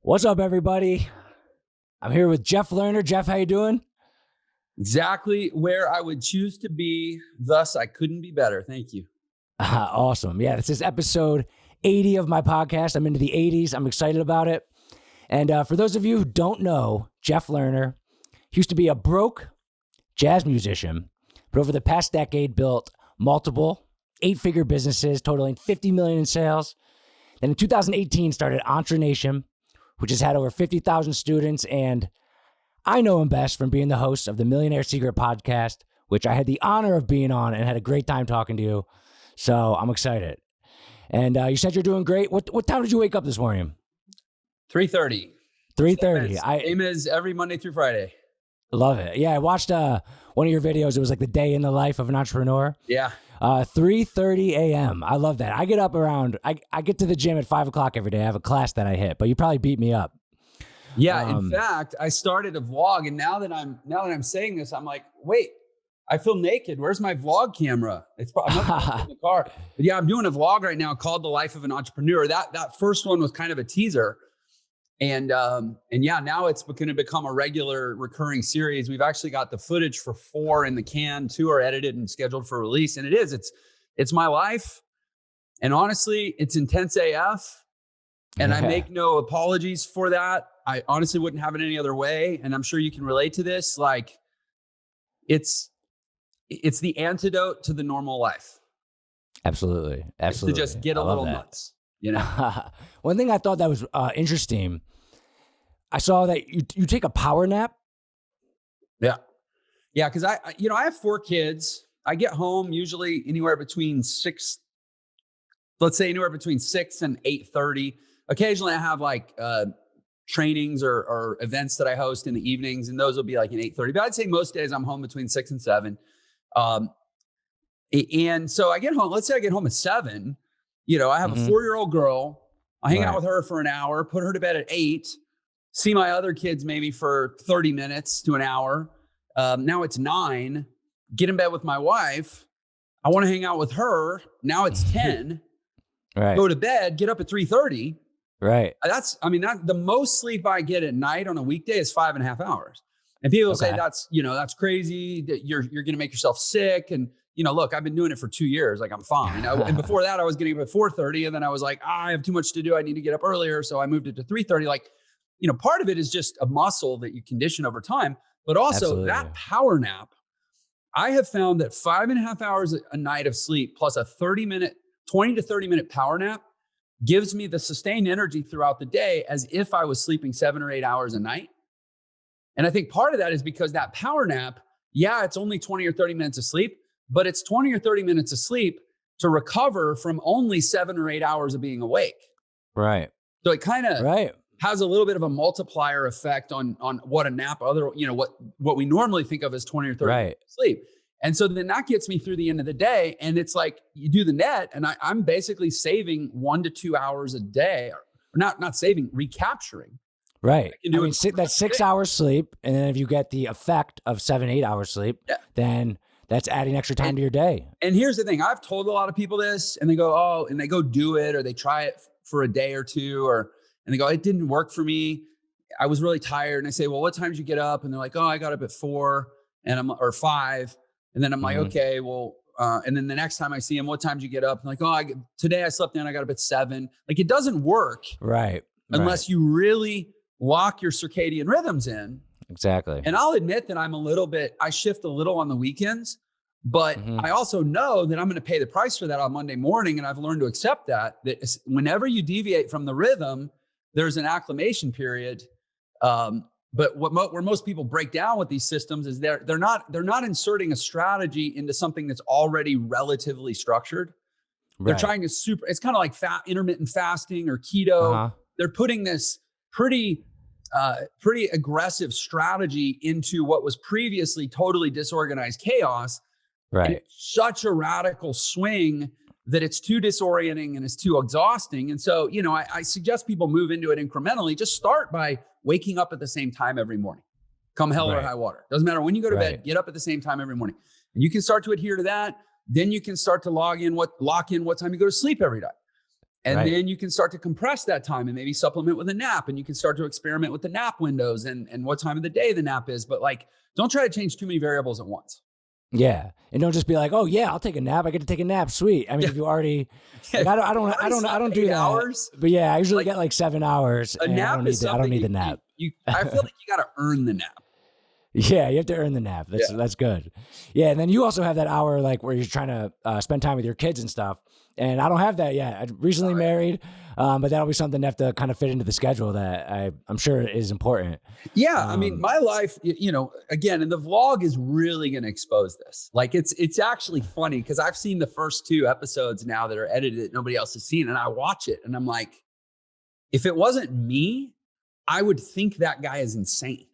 What's up, everybody? I'm here with Jeff Lerner. Jeff, how you doing? Exactly where I would choose to be. Thus, I couldn't be better. Thank you. Awesome. Yeah, this is episode 80 of my podcast. I'm into the 80s. I'm excited about it. And for those of you who don't know, Jeff Lerner used to be a broke jazz musician, but over the past decade built multiple 8-figure businesses totaling $50 million in sales. Then in 2018 started Antra Nation, which has had over 50,000 students, and I know him best from being the host of the Millionaire Secret podcast, which I had the honor of being on and had a great time talking to you. So I'm excited. And you said you're doing great. What time did you wake up this morning? 3:30. 3:30. Same as every Monday through Friday. Love it. Yeah, I watched one of your videos. It was like the day in the life of an entrepreneur. Yeah. 3:30 a.m. I love that. I get up around, I get to the gym at 5 o'clock every day. I have a class that I hit, but you probably beat me up. Yeah. In fact, I started a vlog, and now that I'm saying this, I'm like, wait, I feel naked. Where's my vlog camera? It's probably in the car. But yeah, I'm doing a vlog right now called The Life of an Entrepreneur. That first one was kind of a teaser. And yeah, now it's going to become a regular recurring series. We've actually got the footage for 4 in the can. 2 are edited and scheduled for release. And it's my life. And honestly, it's intense AF. And I make no apologies for that. I honestly wouldn't have it any other way. And I'm sure you can relate to this. Like, it's the antidote to the normal life. Absolutely. It's to just get a little nuts. You know, one thing I thought that was interesting, I saw that you take a power nap. Yeah. Because I have 4 kids. I get home usually anywhere between 6 and 8:30. Occasionally I have like trainings or events that I host in the evenings, and those will be like in 8:30. But I'd say most days I'm home between 6 and 7. And so I get home. Let's say I get home at 7. I have a 4-year-old girl. I hang out with her for an hour, put her to bed at 8, see my other kids maybe for 30 minutes to an hour. Now it's 9, get in bed with my wife. I want to hang out with her. Now it's 10, go to bed, get up at 3:30. Right. That's the most sleep I get at night on a weekday is 5.5 hours. And people say that's crazy, that you're going to make yourself sick. And look, I've been doing it for 2 years. Like, I'm fine. And before that, I was getting up at 4:30, and then I was like, I have too much to do. I need to get up earlier. So I moved it to 3:30. Like, part of it is just a muscle that you condition over time, but also that power nap. I have found that 5.5 hours a night of sleep plus a 20 to 30 minute power nap gives me the sustained energy throughout the day as if I was sleeping 7 or 8 hours a night. And I think part of that is because that power nap, it's only 20 or 30 minutes of sleep, but it's 20 or 30 minutes of sleep to recover from only 7 or 8 hours of being awake. Right. So it kind of has a little bit of a multiplier effect on what a nap, what we normally think of as 20 or 30 minutes of sleep. And so then that gets me through the end of the day. And it's like, you do the net, and I'm basically saving 1 to 2 hours a day, or not saving, recapturing. Right. That's 6 hours sleep. And then if you get the effect of 7-8 hours sleep, then that's adding extra time to your day. And here's the thing. I've told a lot of people this, and they go, and they go do it, or they try it for a day or two, and they go, it didn't work for me. I was really tired. And I say, well, what time did you get up? And they're like, I got up at 4 or 5. And then I'm like, okay, well, and then the next time I see them, what time did you get up? I'm like, today I slept in, I got up at 7. Like, it doesn't work. Right. Unless you really lock your circadian rhythms in. Exactly. And I'll admit that I shift a little on the weekends, but I also know that I'm going to pay the price for that on Monday morning. And I've learned to accept that whenever you deviate from the rhythm, there's an acclimation period. But where most people break down with these systems is they're not inserting a strategy into something that's already relatively structured. They're trying to it's kind of like intermittent fasting or keto. They're putting this pretty aggressive strategy into what was previously totally disorganized chaos. Right. And it's such a radical swing that it's too disorienting and it's too exhausting. And so, I suggest people move into it incrementally. Just start by waking up at the same time every morning, come hell or high water. Doesn't matter when you go to bed, get up at the same time every morning. And you can start to adhere to that. Then you can start to lock in what time you go to sleep every night. And Right. then you can start to compress that time and maybe supplement with a nap, and you can start to experiment with the nap windows and what time of the day the nap is. But like, don't try to change too many variables at once. Yeah. And don't just be like, oh yeah, I'll take a nap. I get to take a nap. Sweet. I mean, if you already, like, I don't do that. Hours. But yeah, I usually Like, get like 7 hours. A And nap is something I don't need the nap. I feel like you got to earn the nap. Yeah, you have to earn the nap. That's good. Yeah, and then you also have that hour like where you're trying to spend time with your kids and stuff. And I don't have that yet. I'm recently married, but that'll be something to have to kind of fit into the schedule that I'm sure is important. Yeah, I mean, my life, again, and the vlog is really going to expose this. Like, it's actually funny because I've seen the first 2 episodes now that are edited that nobody else has seen, and I watch it and I'm like, if it wasn't me, I would think that guy is insane.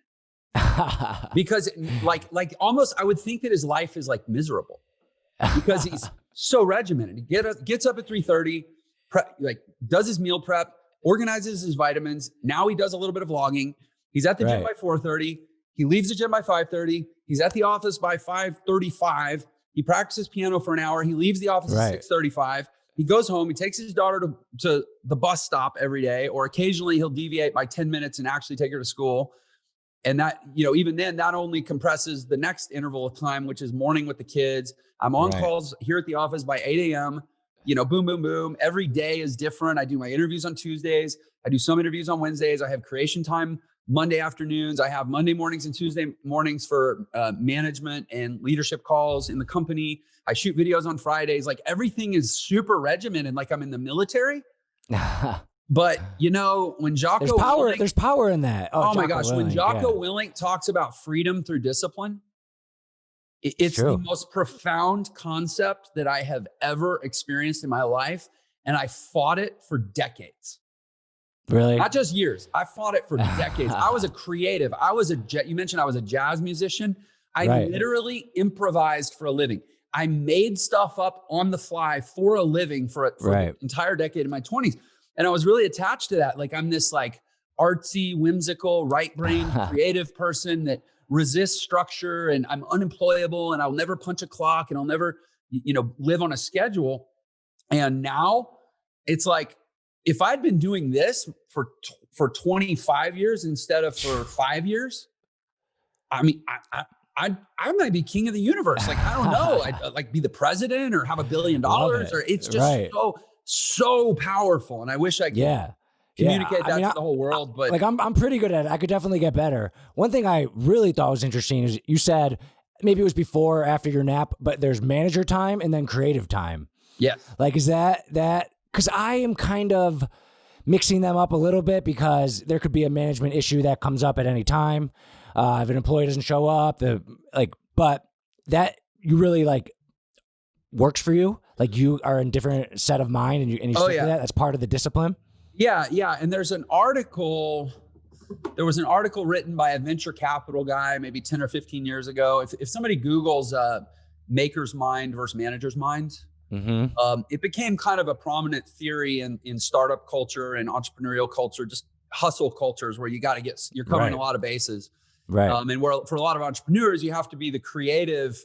Because like almost I would think that his life is like miserable because he's so regimented. He gets up at 3:30, does his meal prep, organizes his vitamins. Now he does a little bit of vlogging. He's at the gym by 4:30. He leaves the gym by 5:30. He's at the office by 5:35. He practices piano for an hour. He leaves the office at 6:35. He goes home. He takes his daughter to the bus stop every day, or occasionally he'll deviate by 10 minutes and actually take her to school. And that, even then, that only compresses the next interval of time, which is morning with the kids. I'm on calls here at the office by 8 a.m. Boom, boom, boom. Every day is different. I do my interviews on Tuesdays. I do some interviews on Wednesdays. I have creation time Monday afternoons. I have Monday mornings and Tuesday mornings for management and leadership calls in the company. I shoot videos on Fridays. Like, everything is super regimented, like I'm in the military. But when Jocko there's power in that. Oh my gosh. Willink, when Jocko Willink talks about freedom through discipline, it's the most profound concept that I have ever experienced in my life. And I fought it for decades. Really? Not just years. I fought it for decades. I was a creative. You mentioned I was a jazz musician. I literally improvised for a living. I made stuff up on the fly for a living for the entire decade of my 20s. And I was really attached to that. Like, I'm this like artsy, whimsical, right-brained, creative person that resists structure, and I'm unemployable, and I'll never punch a clock, and I'll never, live on a schedule. And now it's like, if I'd been doing this for 25 years instead of for 5 years, I mean, I might be king of the universe. Like, I don't know. I'd like be the president or have $1 billion, or it's just so powerful. And I wish I could communicate that to the whole world. But like, I'm pretty good at it. I could definitely get better. One thing I really thought was interesting is you said maybe it was before or after your nap, but there's manager time and then creative time. Yeah. Like, is that, because I am kind of mixing them up a little bit, because there could be a management issue that comes up at any time. If an employee doesn't show up, but that you really like works for you. Like, you are in different set of mind, and you stick to that. That's part of the discipline. Yeah. Yeah. And there was an article written by a venture capital guy, maybe 10 or 15 years ago. If somebody Googles maker's mind versus manager's mind, it became kind of a prominent theory in startup culture and entrepreneurial culture, just hustle cultures where you're covering a lot of bases. Right. And where for a lot of entrepreneurs, you have to be the creative,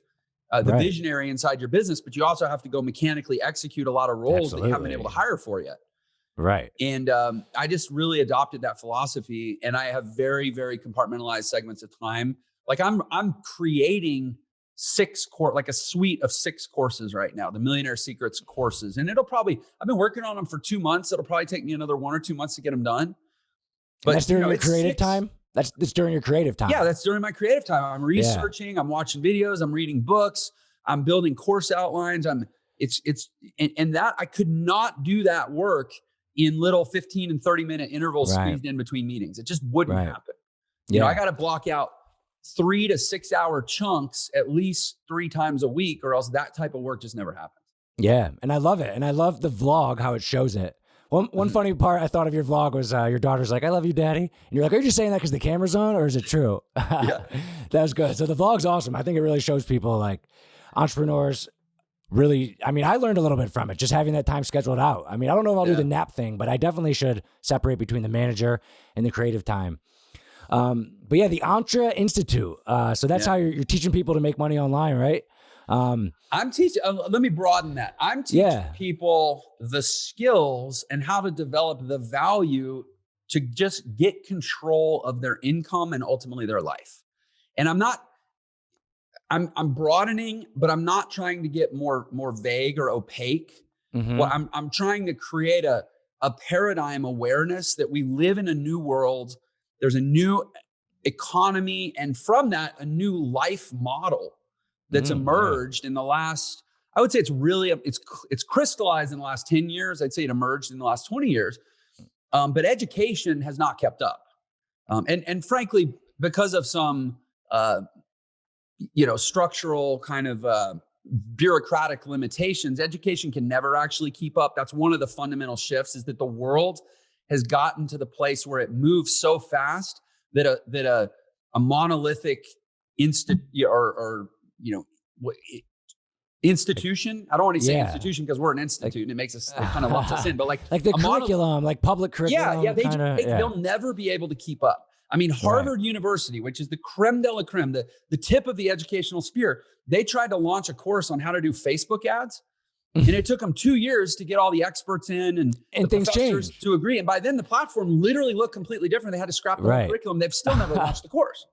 the visionary inside your business, but you also have to go mechanically execute a lot of roles that you haven't been able to hire for yet. Right. And I just really adopted that philosophy, and I have very, very compartmentalized segments of time. Like, I'm creating a suite of 6 courses right now, the Millionaire Secrets courses. And I've been working on them for 2 months. It'll probably take me another 1 or 2 months to get them done. But that's during your creative time? That's during your creative time. Yeah, that's during my creative time. I'm researching, I'm watching videos, I'm reading books, I'm building course outlines. And that I could not do that work in little 15 and 30 minute intervals squeezed in between meetings. It just wouldn't happen. I got to block out 3 to 6 hour chunks at least 3 times a week, or else that type of work just never happens. Yeah. And I love it. And I love the vlog, how it shows it. One funny part I thought of your vlog was your daughter's like, "I love you, Daddy." And you're like, "Are you just saying that because the camera's on, or is it true?" Yeah. That was good. So the vlog's awesome. I think it really shows people, like, entrepreneurs really, I mean, I learned a little bit from it, just having that time scheduled out. I mean, I don't know if I'll do the nap thing, but I definitely should separate between the manager and the creative time. But yeah, the Antra Institute. So that's how you're teaching people to make money online, right? I'm teaching, let me broaden that. I'm teaching people the skills and how to develop the value to just get control of their income and ultimately their life. And I'm broadening, but I'm not trying to get more vague or opaque. Well, I'm trying to create a paradigm awareness that we live in a new world. There's a new economy, and from that, a new life model that's emerged in the last, I would say it's crystallized in the last 10 years. I'd say it emerged in the last 20 years. But education has not kept up. And frankly, because of some, structural kind of bureaucratic limitations, education can never actually keep up. That's one of the fundamental shifts, is that the world has gotten to the place where it moves so fast that a monolithic institution. I don't want to say institution because we're an institute and it makes us, it kind of lumps us in, but like the curriculum, like public curriculum. They'll never be able to keep up. I mean, Harvard University, which is the creme de la creme, the tip of the educational spear, they tried to launch a course on how to do Facebook ads. And it took them 2 years to get all the experts in and things changed to agree. And by then the platform literally looked completely different. They had to scrap the whole curriculum. They've still never launched the course.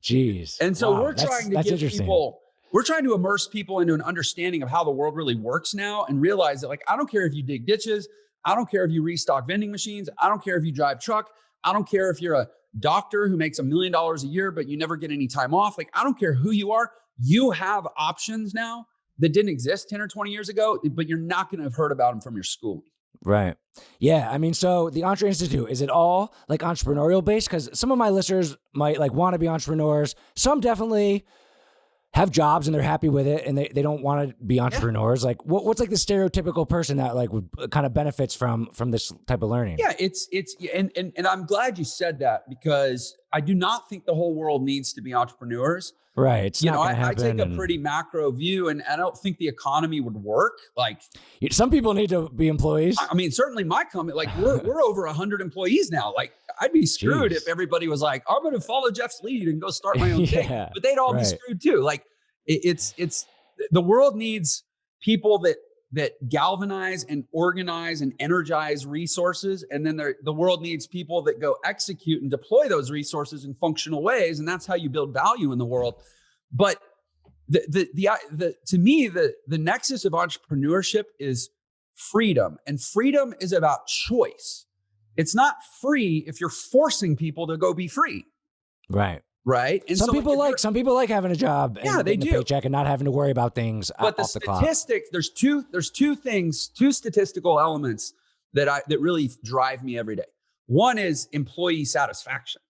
Jeez. And so we're trying to give people, we're trying to immerse people into an understanding of how the world really works now, and realize that, like, I don't care if you dig ditches. I don't care if you restock vending machines. I don't care if you drive truck. I don't care if you're a doctor who makes $1 million a year, but you never get any time off. Like, I don't care who you are. You have options now that didn't exist 10 or 20 years ago, but you're not going to have heard about them from your schooling. Right. Yeah. I mean, so the Antra Institute, is it all like entrepreneurial based? Because some of my listeners might like want to be entrepreneurs. Some definitely have jobs and they're happy with it and they don't want to be entrepreneurs. Like what's like the stereotypical person that like would kind of benefits from this type of learning? Yeah, and I'm glad you said that, because I do not think the whole world needs to be entrepreneurs. Right. It's not gonna happen. I take a pretty macro view, and I don't think the economy would work. Like, some people need to be employees. I mean, certainly my company, like we're over 100 employees now. Like, I'd be screwed if everybody was like, I'm going to follow Jeff's lead and go start my own thing. But they'd all be screwed too. Like, it's the world needs people that galvanize and organize and energize resources. And then the world needs people that go execute and deploy those resources in functional ways. And that's how you build value in the world. But to me, the nexus of entrepreneurship is freedom, and freedom is about choice. It's not free if you're forcing people to go be free. Right. Right. And some people like having a job and they getting do. a paycheck and not having to worry about things but off the clock. Statistics, there's two statistical elements that really drive me every day. One is employee satisfaction.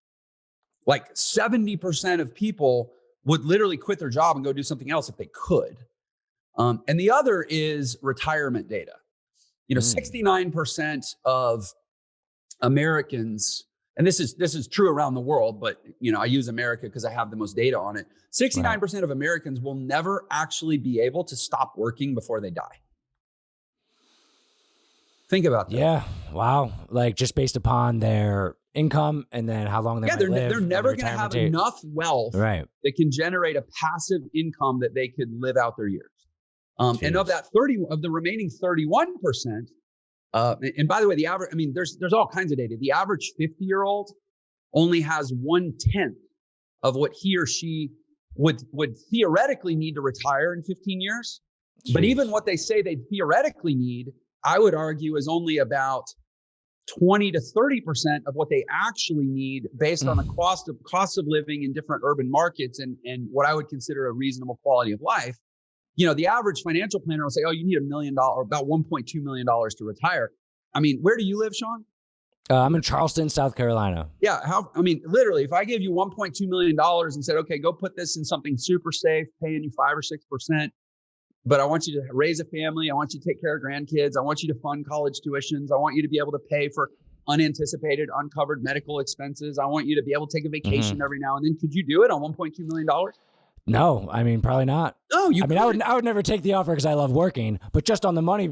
Like 70% of people would literally quit their job and go do something else if they could. And the other is retirement data. 69% of Americans, and this is true around the world, but I use America because I have the most data on it. 69% of Americans will never actually be able to stop working before they die. Think about that. Yeah. Wow. Like, just based upon their income and then how long they might live. They're never going to have enough wealth that can generate a passive income that they could live out their years. And of the remaining 31%, and by the way, the average, I mean, there's all kinds of data. The average 50-year-old only has 1/10 of what he or she would theoretically need to retire in 15 years. Jeez. But even what they say they theoretically need, I would argue, is only about 20 to 30% of what they actually need based on the cost of living in different urban markets and what I would consider a reasonable quality of life. The average financial planner will say, oh, you need $1 million or about $1.2 million to retire. I mean, where do you live, Sean? I'm in Charleston, South Carolina. Yeah. Literally, if I gave you $1.2 million and said, okay, go put this in something super safe, paying you 5 or 6%, but I want you to raise a family. I want you to take care of grandkids. I want you to fund college tuitions. I want you to be able to pay for unanticipated, uncovered medical expenses. I want you to be able to take a vacation every now and then. Could you do it on $1.2 million? No, I mean, probably not. No, I would never take the offer because I love working, but just on the money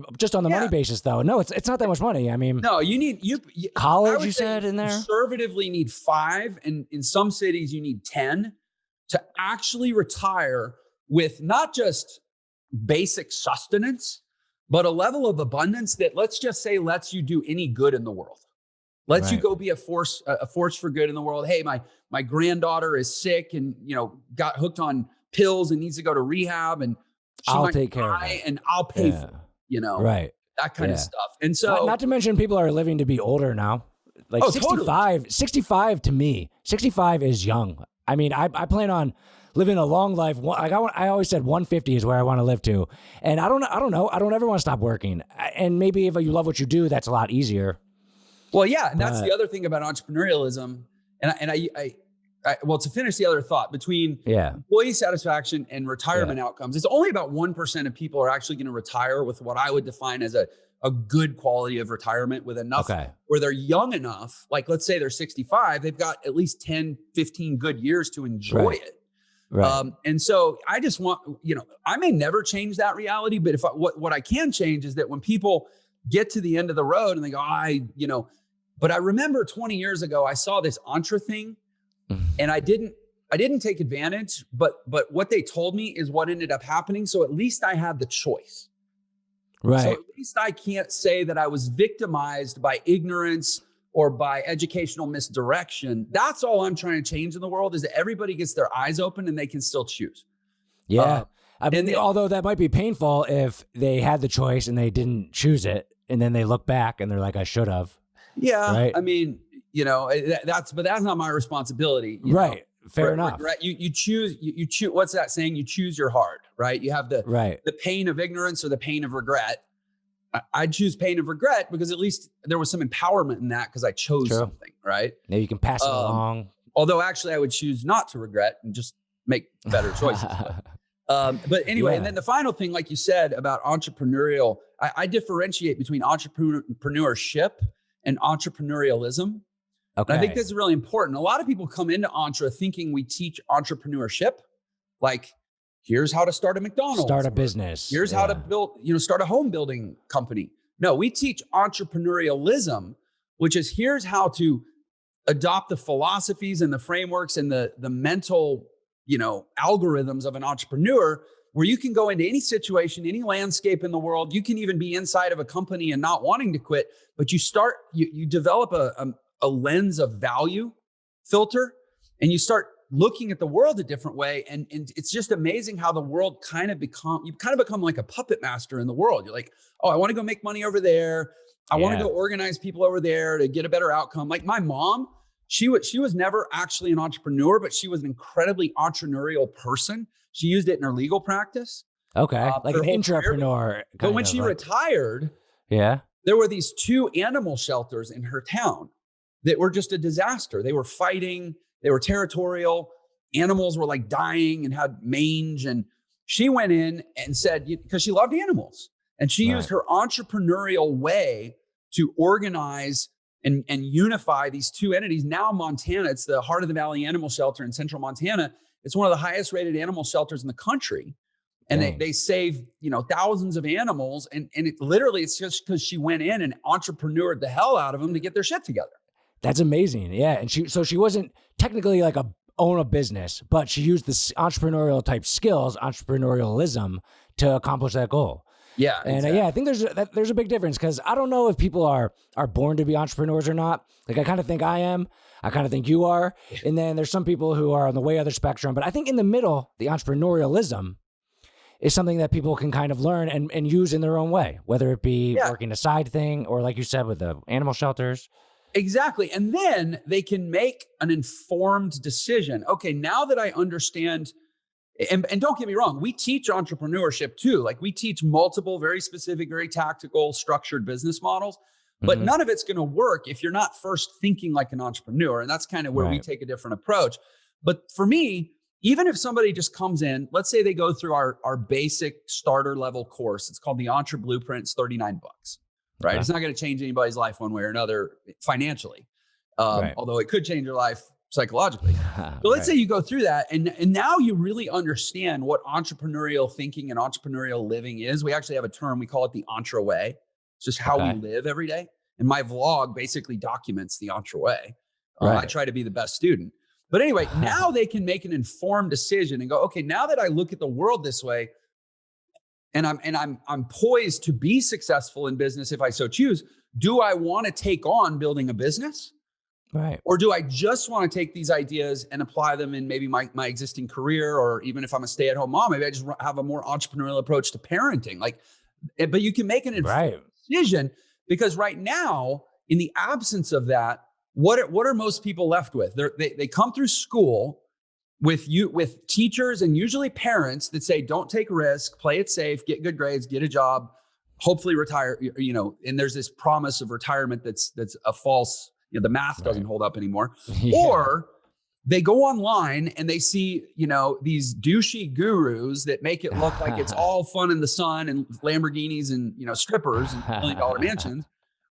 basis though. No, it's not that much money. I mean, no, you college, you said in there? Conservatively need 5, and in some cities you need 10 to actually retire with not just basic sustenance, but a level of abundance that, let's just say, lets you do any good in the world. Lets you go be a force for good in the world. Hey, my granddaughter is sick and, got hooked on pills and needs to go to rehab, and I'll take care of it, and I'll pay for it, right. that kind of stuff. And so, not to mention people are living to be older now. Like 65, totally. 65 to me, 65 is young. I mean, I plan on living a long life. I always said 150 is where I want to live to. And I don't know. I don't ever want to stop working. And maybe if you love what you do, that's a lot easier. Well, yeah. And that's the other thing about entrepreneurialism. Well, to finish the other thought, between employee satisfaction and retirement outcomes, it's only about 1% of people are actually going to retire with what I would define as a good quality of retirement, with enough where they're young enough. Like, let's say they're 65, they've got at least 10, 15 good years to enjoy it. Right. And so I just want, I may never change that reality, but what I can change is that when people get to the end of the road and they go, but I remember 20 years ago, I saw this Antra thing and I didn't take advantage, but what they told me is what ended up happening. So at least I had the choice. Right. So at least I can't say that I was victimized by ignorance or by educational misdirection. That's all I'm trying to change in the world, is that everybody gets their eyes open and they can still choose. Yeah. Although that might be painful if they had the choice and they didn't choose it, and then they look back and they're like, I should have. Yeah. Right? I mean, that's not my responsibility. Right. Fair enough. Regret, you choose, what's that saying? You choose your heart, right? You have the pain of ignorance or the pain of regret. I choose pain of regret because at least there was some empowerment in that, because I chose something, right? Now you can pass it along. Although actually I would choose not to regret and just make better choices. But anyway, and then the final thing, like you said about entrepreneurial, I differentiate between entrepreneurship and entrepreneurialism. Okay. And I think this is really important. A lot of people come into Antra thinking we teach entrepreneurship, like, here's how to start a McDonald's. Start a business. Here's how to build, start a home building company. No, we teach entrepreneurialism, which is here's how to adopt the philosophies and the frameworks and the mental, algorithms of an entrepreneur, where you can go into any situation, any landscape in the world. You can even be inside of a company and not wanting to quit, but you develop a lens of value filter, and you start looking at the world a different way. And it's just amazing how the world you become like a puppet master in the world. You're like, oh, I want to go make money over there. I want to go organize people over there to get a better outcome. Like my mom, she was never actually an entrepreneur, but she was an incredibly entrepreneurial person. She used it in her legal practice. Okay. Like an intrapreneur. But when she retired, there were these 2 animal shelters in her town that were just a disaster. They were fighting. They were territorial. Animals were like dying and had mange. And she went in and said, because she loved animals, and she used her entrepreneurial way to organize and unify these 2 entities. Now Montana, it's the Heart of the Valley Animal Shelter in central Montana. It's one of the highest rated animal shelters in the country. And they save, thousands of animals. And it's just because she went in and entrepreneured the hell out of them to get their shit together. That's amazing. Yeah. And she wasn't technically like own a business, but she used this entrepreneurial type skills, entrepreneurialism, to accomplish that goal. Yeah. And exactly. I think there's a big difference, because I don't know if people are born to be entrepreneurs or not. Like, I kind of think I am. I kind of think you are. And then there's some people who are on the way other spectrum. But I think in the middle, the entrepreneurialism is something that people can kind of learn and use in their own way, whether it be working a side thing or, like you said, with the animal shelters. Exactly. And then they can make an informed decision. Okay, now that I understand, and don't get me wrong, we teach entrepreneurship too. Like, we teach multiple, very specific, very tactical, structured business models, but none of it's going to work if you're not first thinking like an entrepreneur. And that's kind of where we take a different approach. But for me, even if somebody just comes in, let's say they go through our basic starter level course, it's called the Entre Blueprint, it's $39. Right. It's not going to change anybody's life one way or another financially, although it could change your life psychologically. But let's say you go through that and now you really understand what entrepreneurial thinking and entrepreneurial living is. We actually have a term, we call it the Antra way. It's just how we live every day. And my vlog basically documents the Antra way. I try to be the best student. But anyway, now they can make an informed decision and go, okay, now that I look at the world this way, and I'm poised to be successful in business if I so choose, do I want to take on building a business? Right. Or do I just want to take these ideas and apply them in maybe my existing career, or even if I'm a stay-at-home mom, maybe I just have a more entrepreneurial approach to parenting. But you can make an informed decision, because right now, in the absence of that, what are most people left with? They come through school with teachers and usually parents that say, don't take risk, play it safe, get good grades, get a job, hopefully retire, and there's this promise of retirement that's a false, the math doesn't hold up anymore. Yeah. Or they go online and they see, these douchey gurus that make it look like it's all fun in the sun and Lamborghinis and, strippers and $1 million mansions.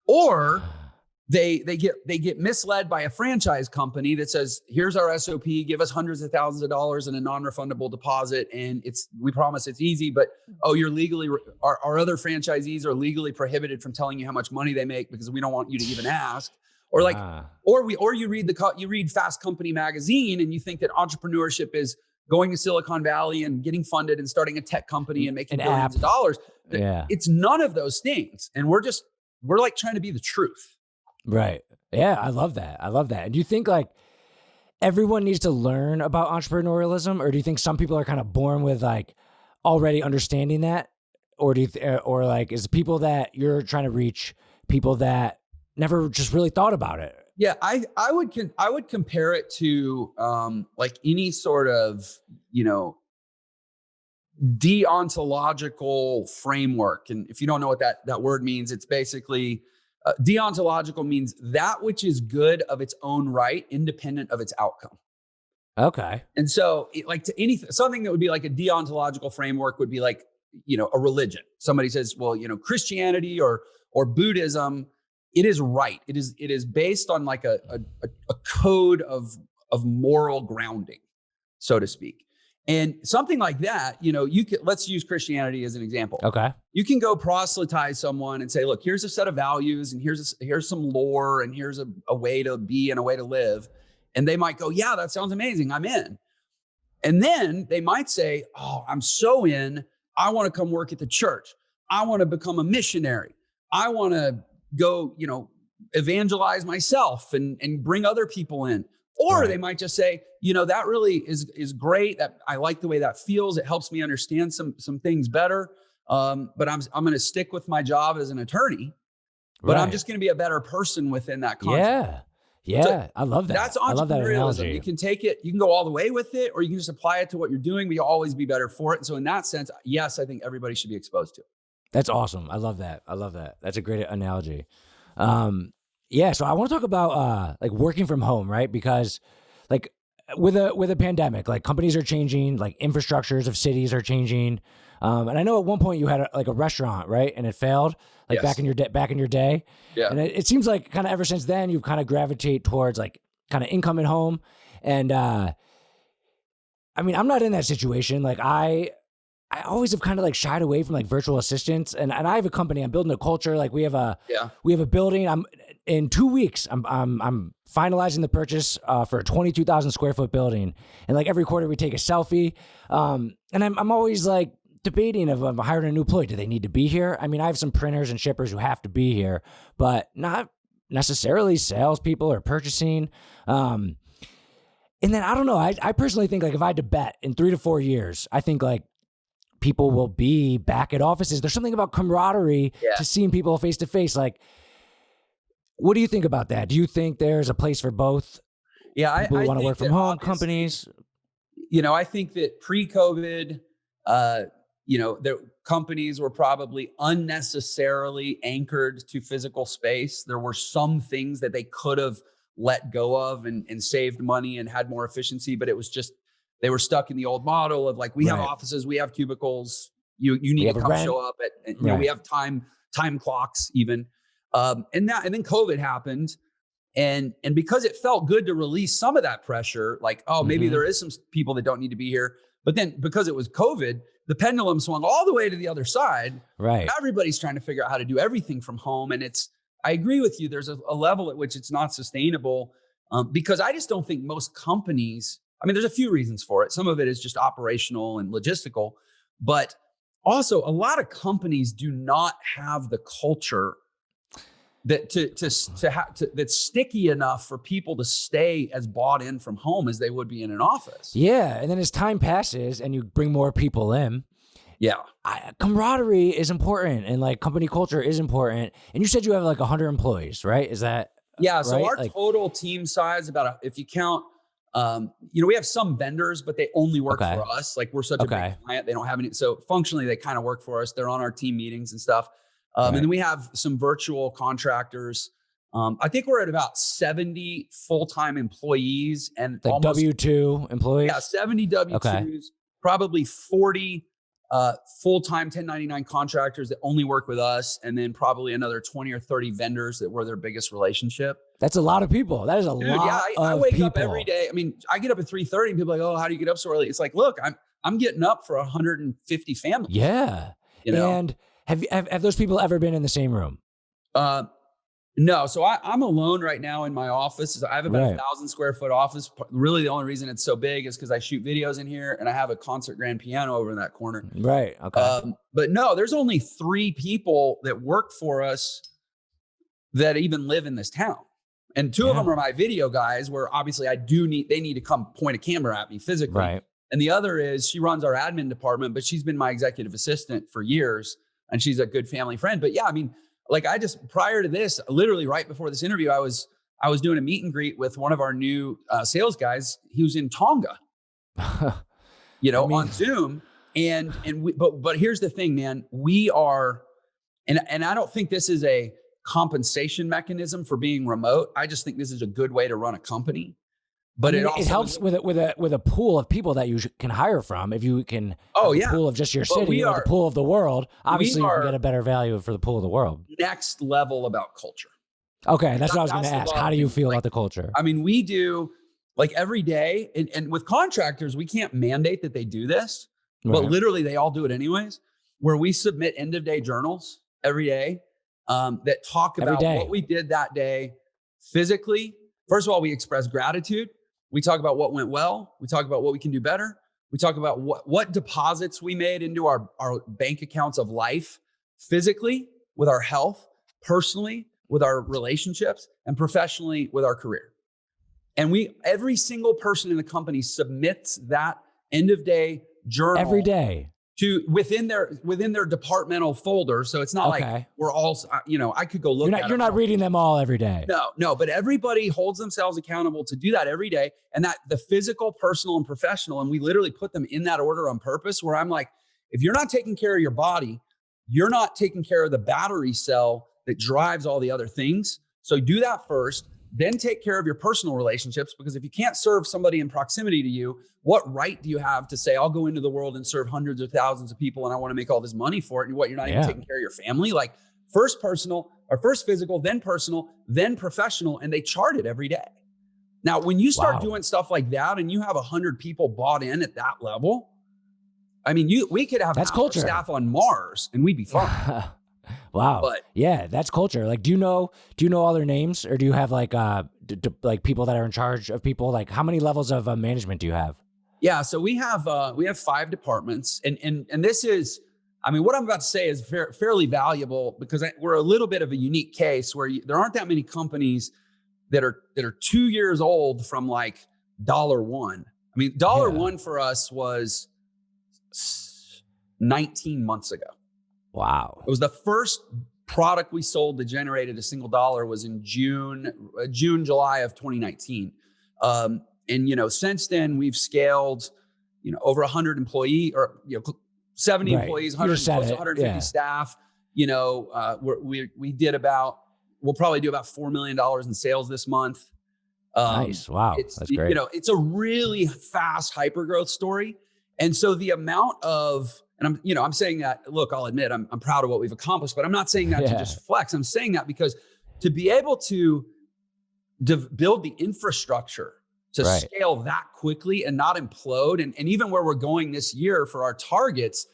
Or they get misled by a franchise company that says, here's our SOP, give us hundreds of thousands of dollars in a non-refundable deposit. And we promise it's easy, but you're legally, our other franchisees are legally prohibited from telling you how much money they make because we don't want you to even ask. Or you read Fast Company magazine and you think that entrepreneurship is going to Silicon Valley and getting funded and starting a tech company and making billions of dollars. Yeah. It's none of those things. And we're like trying to be the truth. Right. Yeah. I love that. And do you think like everyone needs to learn about entrepreneurialism, or do you think some people are kind of born with like already understanding that? Or is the people that you're trying to reach people that never just really thought about it? Yeah, I would compare it to like any sort of, deontological framework. And if you don't know what that word means, it's basically deontological means that which is good of its own right, independent of its outcome. Okay. And so something that would be like a deontological framework would be like, a religion. Somebody says, well, Christianity or Buddhism, it is right. It is based on like a code of moral grounding, so to speak. And something like that, let's use Christianity as an example. Okay. You can go proselytize someone and say, look, here's a set of values and here's some lore and here's a way to be and a way to live. And they might go, yeah, that sounds amazing, I'm in. And then they might say, oh, I'm so in, I want to come work at the church. I want to become a missionary. I want to go, evangelize myself and bring other people in. Or they might just say, that really is great. That I like the way that feels. It helps me understand some things better. But I'm going to stick with my job as an attorney, but I'm just going to be a better person within that context. Yeah. So I love that. That's entrepreneurialism. I love that analogy. You can take it, you can go all the way with it, or you can just apply it to what you're doing, but you'll always be better for it. And so in that sense, yes, I think everybody should be exposed to it. That's awesome. I love that. That's a great analogy. Yeah. So I want to talk about, like working from home, right? Because like with a pandemic, like companies are changing, like infrastructures of cities are changing. And I know at one point you had a restaurant, right? And it failed like back in your day. Yeah. And it seems like kind of ever since then you've kind of gravitate towards like kind of income at home. And, I mean, I'm not in that situation. Like I always have kind of like shied away from like virtual assistants, and I have a company. I'm building a culture. Like we have a building. In 2 weeks, I'm finalizing the purchase for a 22,000 square foot building, and like every quarter we take a selfie. And I'm always like debating if I'm hiring a new employee. Do they need to be here? I mean, I have some printers and shippers who have to be here, but not necessarily salespeople or purchasing. And then I don't know. I personally think like if I had to bet in 3 to 4 years, I think like people will be back at offices. There's something about camaraderie to seeing people face to face. Like, what do you think about that? Do you think there's a place for both? Yeah, people who want to work from home, companies. I think that pre-COVID, the companies were probably unnecessarily anchored to physical space. There were some things that they could have let go of and saved money and had more efficiency, but it was just, they were stuck in the old model of like, we have offices, we have cubicles, you need to come show up at, we have time clocks even. And then COVID happened. And because it felt good to release some of that pressure, like, maybe there is some people that don't need to be here. But then because it was COVID, the pendulum swung all the way to the other side. Right. Everybody's trying to figure out how to do everything from home. And I agree with you. There's a level at which it's not sustainable. because I just don't think most companies, I mean, there's a few reasons for it. Some of it is just operational and logistical, but also a lot of companies do not have the culture that that's sticky enough for people to stay as bought in from home as they would be in an office. Yeah. And then as time passes and you bring more people in, camaraderie is important, and like company culture is important. And you said you have like 100 employees, right? Is that So right? our total team size, if you count, we have some vendors, but they only work for us. Like we're such a big client, they don't have any. So functionally, they kind of work for us. They're on our team meetings and stuff. And then we have some virtual contractors. I think we're at about 70 full-time employees and like almost W-2 employees. Yeah, 70 W-2s, probably 40 full-time 1099 contractors that only work with us, and then probably another 20 or 30 vendors that were their biggest relationship. That's a lot of people. That is a lot of people. I wake up every day. I mean, I get up at 3:30 and people are like, oh, how do you get up so early? It's like, look, I'm getting up for 150 families. Yeah. And have those people ever been in the same room? No. So I'm alone right now in my office. I have about 1,000 square foot office. Really, the only reason it's so big is because I shoot videos in here and I have a concert grand piano over in that corner. Right. Okay. But no, there's only 3 people that work for us that even live in this town. And 2 of them are my video guys, where obviously they need to come point a camera at me physically. Right. And the other is she runs our admin department, but she's been my executive assistant for years and she's a good family friend. But yeah, I mean, like prior to this, literally right before this interview, I was doing a meet and greet with one of our new sales guys. He was in Tonga, on Zoom. But here's the thing, man, we are, and I don't think this is a compensation mechanism for being remote. I just think this is a good way to run a company. But it also helps with a pool of people that you can hire from. If you can, a pool of just your city, or the pool of the world. Obviously, you can get a better value for the pool of the world. Next level about culture. Okay, that's what I was going to ask. How do you feel about the culture? I mean, we do like every day, and with contractors, we can't mandate that they do this, but literally they all do it anyways. Where we submit end of day journals every day that talk about what we did that day physically. First of all, we express gratitude. We talk about what went well. We talk about what we can do better. We talk about what deposits we made into our bank accounts of life, physically, with our health, personally, with our relationships, and professionally with our career. And every single person in the company submits that end of day journal every day within their departmental folder. So it's not like we're all, I could go look at it. You're not reading them all every day. No, but everybody holds themselves accountable to do that every day. And that the physical, personal, and professional, and we literally put them in that order on purpose, where I'm like, if you're not taking care of your body, you're not taking care of the battery cell that drives all the other things. So do that first, then take care of your personal relationships, because if you can't serve somebody in proximity to you, what right do you have to say, I'll go into the world and serve hundreds of thousands of people and I want to make all this money for it? And you're not even taking care of your family? Like first personal, or first physical, then personal, then professional. And they chart it every day. Now, when you start doing stuff like that and you have 100 people bought in at that level, I mean, we could have culture staff on Mars and we'd be fine. Wow. But that's culture. Like, do you know all their names, or do you have like like people that are in charge of people? Like, how many levels of management do you have? Yeah. So we have 5 departments, and this is, I mean, what I'm about to say is fairly valuable, because we're a little bit of a unique case where there aren't that many companies that are 2 years old from like $1. I mean, $1 for us was 19 months ago. Wow. It was the first product we sold that generated a single $1 was in July of 2019. And, since then we've scaled, over 100 employees, or, 70 employees, 150 staff. We did we'll probably do about $4 million in sales this month. Nice. Wow. That's great. It's a really fast hyper growth story. And so the amount of, and I'm saying that, look, I'll admit I'm proud of what we've accomplished, but I'm not saying that to just flex. I'm saying that because to be able to build the infrastructure to scale that quickly and not implode. And even where we're going this year for our targets,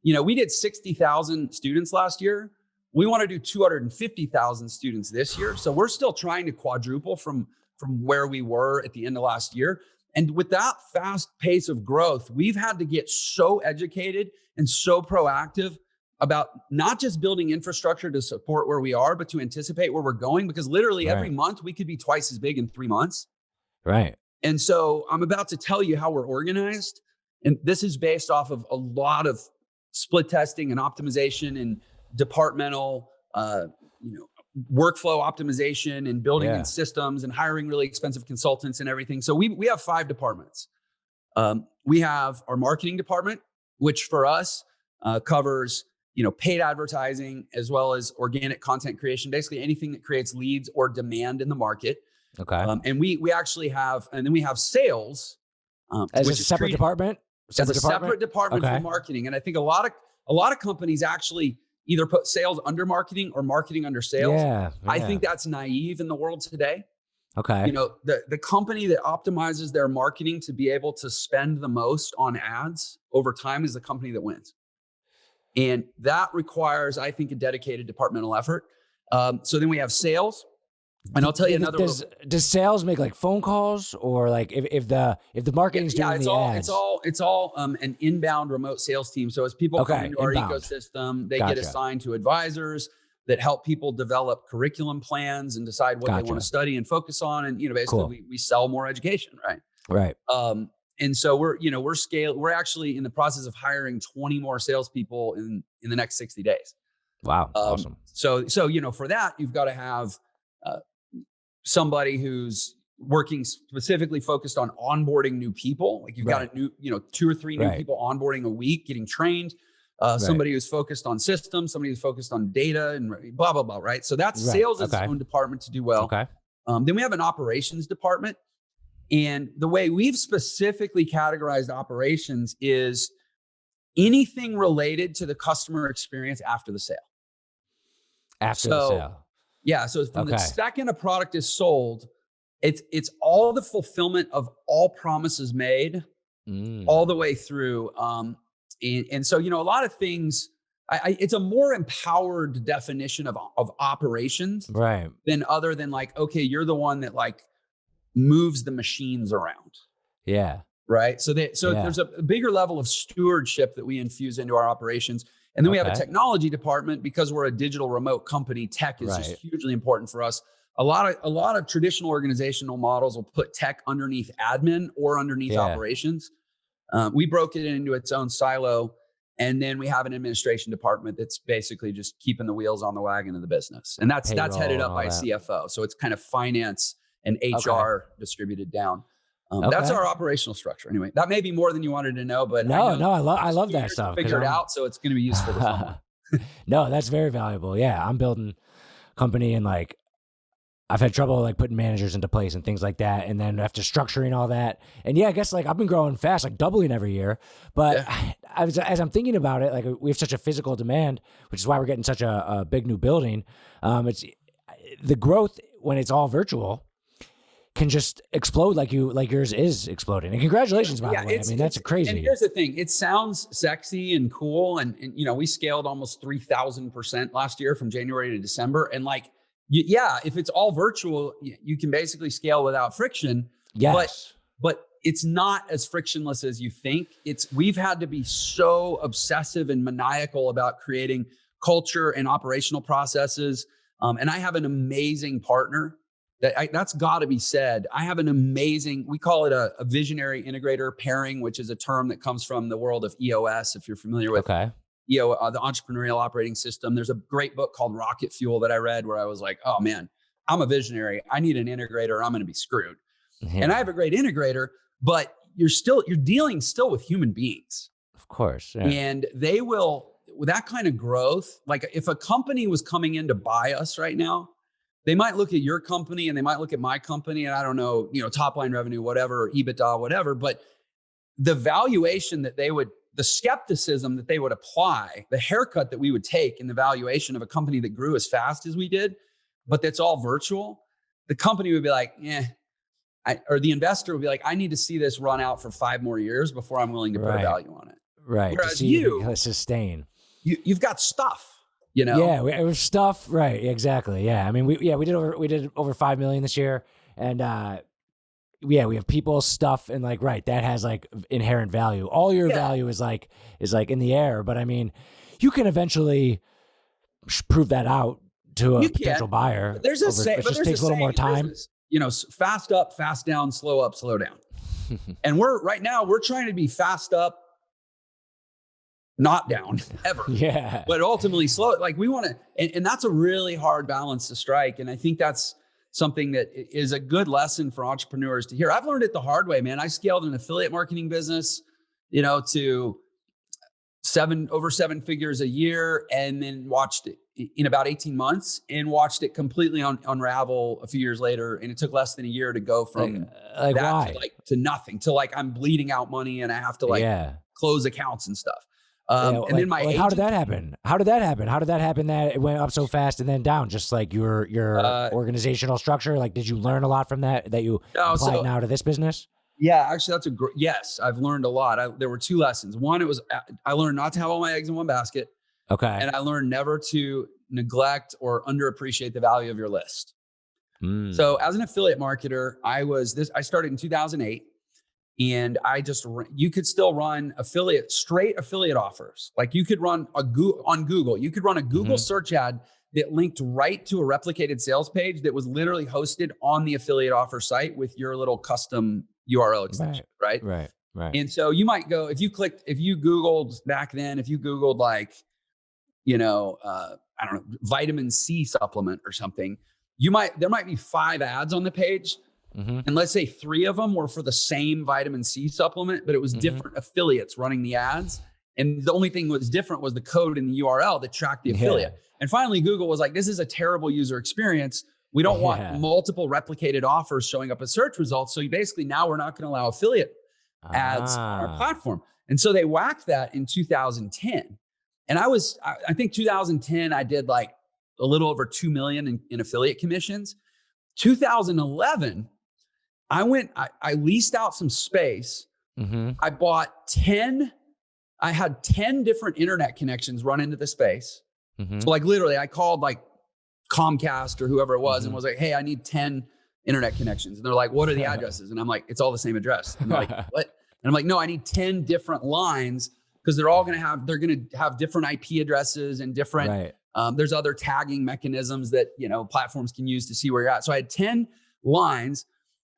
we did 60,000 students last year. We want to do 250,000 students this year. So we're still trying to quadruple from from where we were at the end of last year. And with that fast pace of growth, we've had to get so educated and so proactive about not just building infrastructure to support where we are, but to anticipate where we're going, because literally every month we could be twice as big in 3 months. Right. And so I'm about to tell you how we're organized. And this is based off of a lot of split testing and optimization and departmental, workflow optimization and building in systems and hiring really expensive consultants and everything. So we have 5 departments. We have our marketing department, which for us covers, paid advertising as well as organic content creation, basically anything that creates leads or demand in the market. Okay. And we actually have, and then we have sales, as a separate department. Separate department for marketing. And I think a lot of companies actually either put sales under marketing or marketing under sales. Yeah. I think that's naive in the world today. Okay. The company that optimizes their marketing to be able to spend the most on ads over time is the company that wins. And that requires, I think, a dedicated departmental effort. So then we have sales. And I'll tell you another. Does sales make like phone calls, or like if the marketing's doing the ads? It's all an inbound remote sales team. So as people come into our ecosystem, they get assigned to advisors that help people develop curriculum plans and decide what they want to study and focus on. And basically we sell more education, right? Right. And so we're actually in the process of hiring 20 more salespeople in the next 60 days. Wow, awesome. So for that you've got to have somebody who's working specifically focused on onboarding new people. Like you've got a new, 2 or 3 new people onboarding a week, getting trained. Somebody who's focused on systems, somebody who's focused on data and blah, blah, blah. Right. So that's sales as its own department to do well. Okay. Then we have an operations department. And the way we've specifically categorized operations is anything related to the customer experience after the sale. After the sale. Yeah. So from the second a product is sold, it's all the fulfillment of all promises made all the way through. And so, a lot of things, it's a more empowered definition of operations than other than like, okay, you're the one that like moves the machines around. Yeah. Right. So there's a bigger level of stewardship that we infuse into our operations. And then we have a technology department because we're a digital remote company. Tech is just hugely important for us. A lot of traditional organizational models will put tech underneath admin or underneath operations. We broke it into its own silo. And then we have an administration department that's basically just keeping the wheels on the wagon of the business. And that's headed up by CFO. So it's kind of finance and HR distributed down. That's our operational structure. Anyway, that may be more than you wanted to know, but I love that stuff. Figure it out, so it's going to be useful to someone. No, that's very valuable. Yeah, I'm building a company, and like I've had trouble like putting managers into place and things like that, and then after structuring all that, and I guess like I've been growing fast, like doubling every year. But as I'm thinking about it, like we have such a physical demand, which is why we're getting such a big new building. It's the growth when it's all virtual can just explode like yours is exploding. And congratulations, by the way. I mean, that's crazy. And here's the thing. It sounds sexy and cool. And we scaled almost 3,000% last year from January to December. And like, if it's all virtual, you can basically scale without friction. Yes. But it's not as frictionless as you think. We've had to be so obsessive and maniacal about creating culture and operational processes. And I have an amazing partner. That's got to be said. I have an amazing, we call it a visionary integrator pairing, which is a term that comes from the world of EOS, if you're familiar with the Entrepreneurial Operating System. There's a great book called Rocket Fuel that I read where I was like, oh man, I'm a visionary. I need an integrator or I'm going to be screwed. Yeah. And I have a great integrator, but you're dealing still with human beings. Of course. Yeah. And they will, with that kind of growth, like if a company was coming in to buy us right now, they might look at your company and they might look at my company and I don't know, top line revenue, whatever, EBITDA, whatever. But the valuation that the skepticism that they would apply, the haircut that we would take in the valuation of a company that grew as fast as we did, but that's all virtual, the company would be like, or the investor would be like, I need to see this run out for 5 more years before I'm willing to put a value on it. Right. Whereas you sustain. You've got stuff. Yeah, it was stuff, right? Exactly. Yeah, I mean, we did over $5 million this year, And yeah, we have people, stuff, and like, right, that has like inherent value. All your value is like in the air. But I mean, you can eventually prove that out to a potential buyer. There's a saying, it just takes a little more time. You know, fast up, fast down, slow down. And right now we're trying to be fast up, not down ever. Yeah. But ultimately slow. Like we want to, and that's a really hard balance to strike. And I think that's something that is a good lesson for entrepreneurs to hear. I've learned it the hard way, man. I scaled an affiliate marketing business, you know, to over 7 figures a year, and then watched it in about 18 months and watched it completely unravel a few years later. And it took less than a year to go from that to nothing, to like, I'm bleeding out money and I have to close accounts and stuff. And then how did that happen? How did that happen that it went up so fast and then down? Just like your organizational structure? Like, did you learn a lot from that you applied now to this business? Yeah, actually, that's yes. I've learned a lot. There were 2 lessons. One, I learned not to have all my eggs in one basket. Okay. And I learned never to neglect or underappreciate the value of your list. So as an affiliate marketer, I started in 2008, and you could still run straight affiliate offers. Like you could run on Google. You could run a Google search ad that linked right to a replicated sales page that was literally hosted on the affiliate offer site with your little custom URL extension, right? And so you might go, if you Googled back then, if you Googled like, you know, I don't know, vitamin C supplement or something, there might be 5 ads on the page. And let's say 3 of them were for the same vitamin C supplement, but it was different affiliates running the ads. And the only thing that was different was the code in the URL that tracked the affiliate. And finally, Google was like, this is a terrible user experience. We don't want multiple replicated offers showing up as search results. So basically now we're not going to allow affiliate ads on our platform. And so they whacked that in 2010. And I think 2010, I did like a little over 2 million in affiliate commissions. 2011, I leased out some space. I had 10 different internet connections run into the space. So like literally I called like Comcast or whoever it was and was like, hey, I need 10 internet connections. And they're like, what are the addresses? And I'm like, it's all the same address. And they're like, what? And I'm like, no, I need 10 different lines, because they're going to have different IP addresses and different, there's other tagging mechanisms that, you know, platforms can use to see where you're at. So I had 10 lines.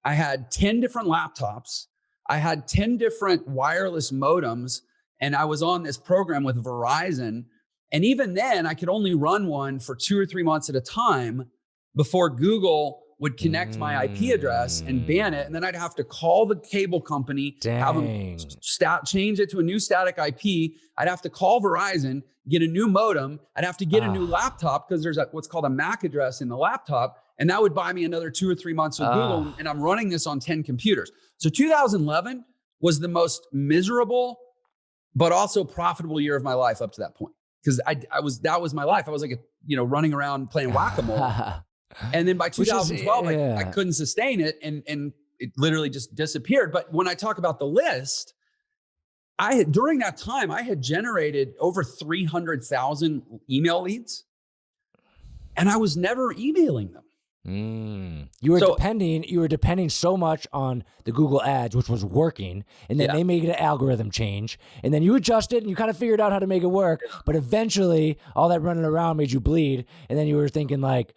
I had 10 different laptops. I had 10 different wireless modems, and I was on this program with Verizon. And even then I could only run one for 2 or 3 months at a time before Google would connect my IP address and ban it. And then I'd have to call the cable company, have them change it to a new static IP. I'd have to call Verizon, get a new modem. I'd have to get a new laptop, because there's what's called a MAC address in the laptop. And that would buy me another 2 or 3 months with Google. And I'm running this on 10 computers. So 2011 was the most miserable, but also profitable year of my life up to that point. Because that was my life. I was like, running around playing whack-a-mole. And then by 2012, I couldn't sustain it, and it literally just disappeared. But when I talk about the list, during that time, I had generated over 300,000 email leads, and I was never emailing them. You were depending so much on the Google ads, which was working, and then they made an algorithm change, and then you adjusted and you kind of figured out how to make it work. But eventually all that running around made you bleed. And then you were thinking like,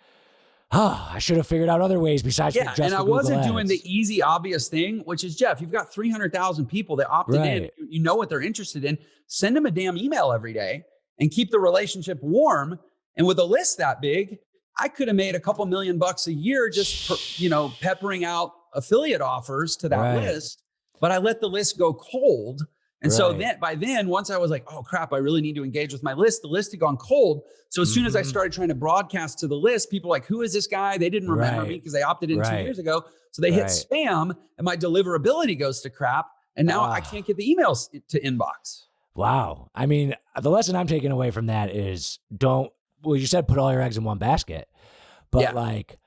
I should have figured out other ways besides just and I wasn't ads. doing the easy, obvious thing, which is, Jeff, you've got 300,000 people that opted in. You know what they're interested in. Send them a damn email every day and keep the relationship warm. And with a list that big, I could have made a couple $1 million a year just, peppering out affiliate offers to that list. But I let the list go cold. And so then once I was like, oh crap, I really need to engage with my list, the list had gone cold. So as soon as I started trying to broadcast to the list, people were like, who is this guy? They didn't remember me because they opted in 2 years ago. So they hit spam, and my deliverability goes to crap. And now I can't get the emails to inbox. Wow. I mean, the lesson I'm taking away from that is you said put all your eggs in one basket, but like,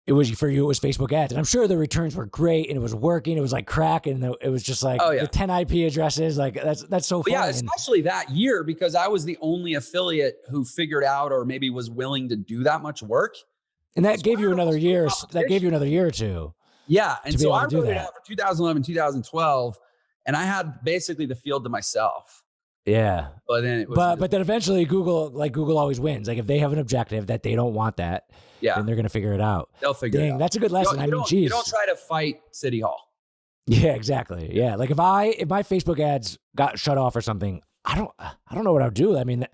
it was for you, it was Facebook ads. And I'm sure the returns were great and it was working. It was like crack. And it was just like the 10 IP addresses. Like that's so fun. Yeah, especially that year, because I was the only affiliate who figured out, or maybe was willing to do that much work. And that So gave I you had another almost no year. That competition. gave you another year or two. Yeah. And to be so able I to do wrote it that. out for 2011, 2012, and I had basically the field to myself. Yeah. But then it was, But then eventually Google always wins. Like if they have an objective that they don't want that, then they're going to figure it out. they'll figure it out. That's a good lesson. You don't geez. try to fight City Hall. Yeah, exactly. Yeah. Like if my Facebook ads got shut off or something, I don't know what I would do. I mean,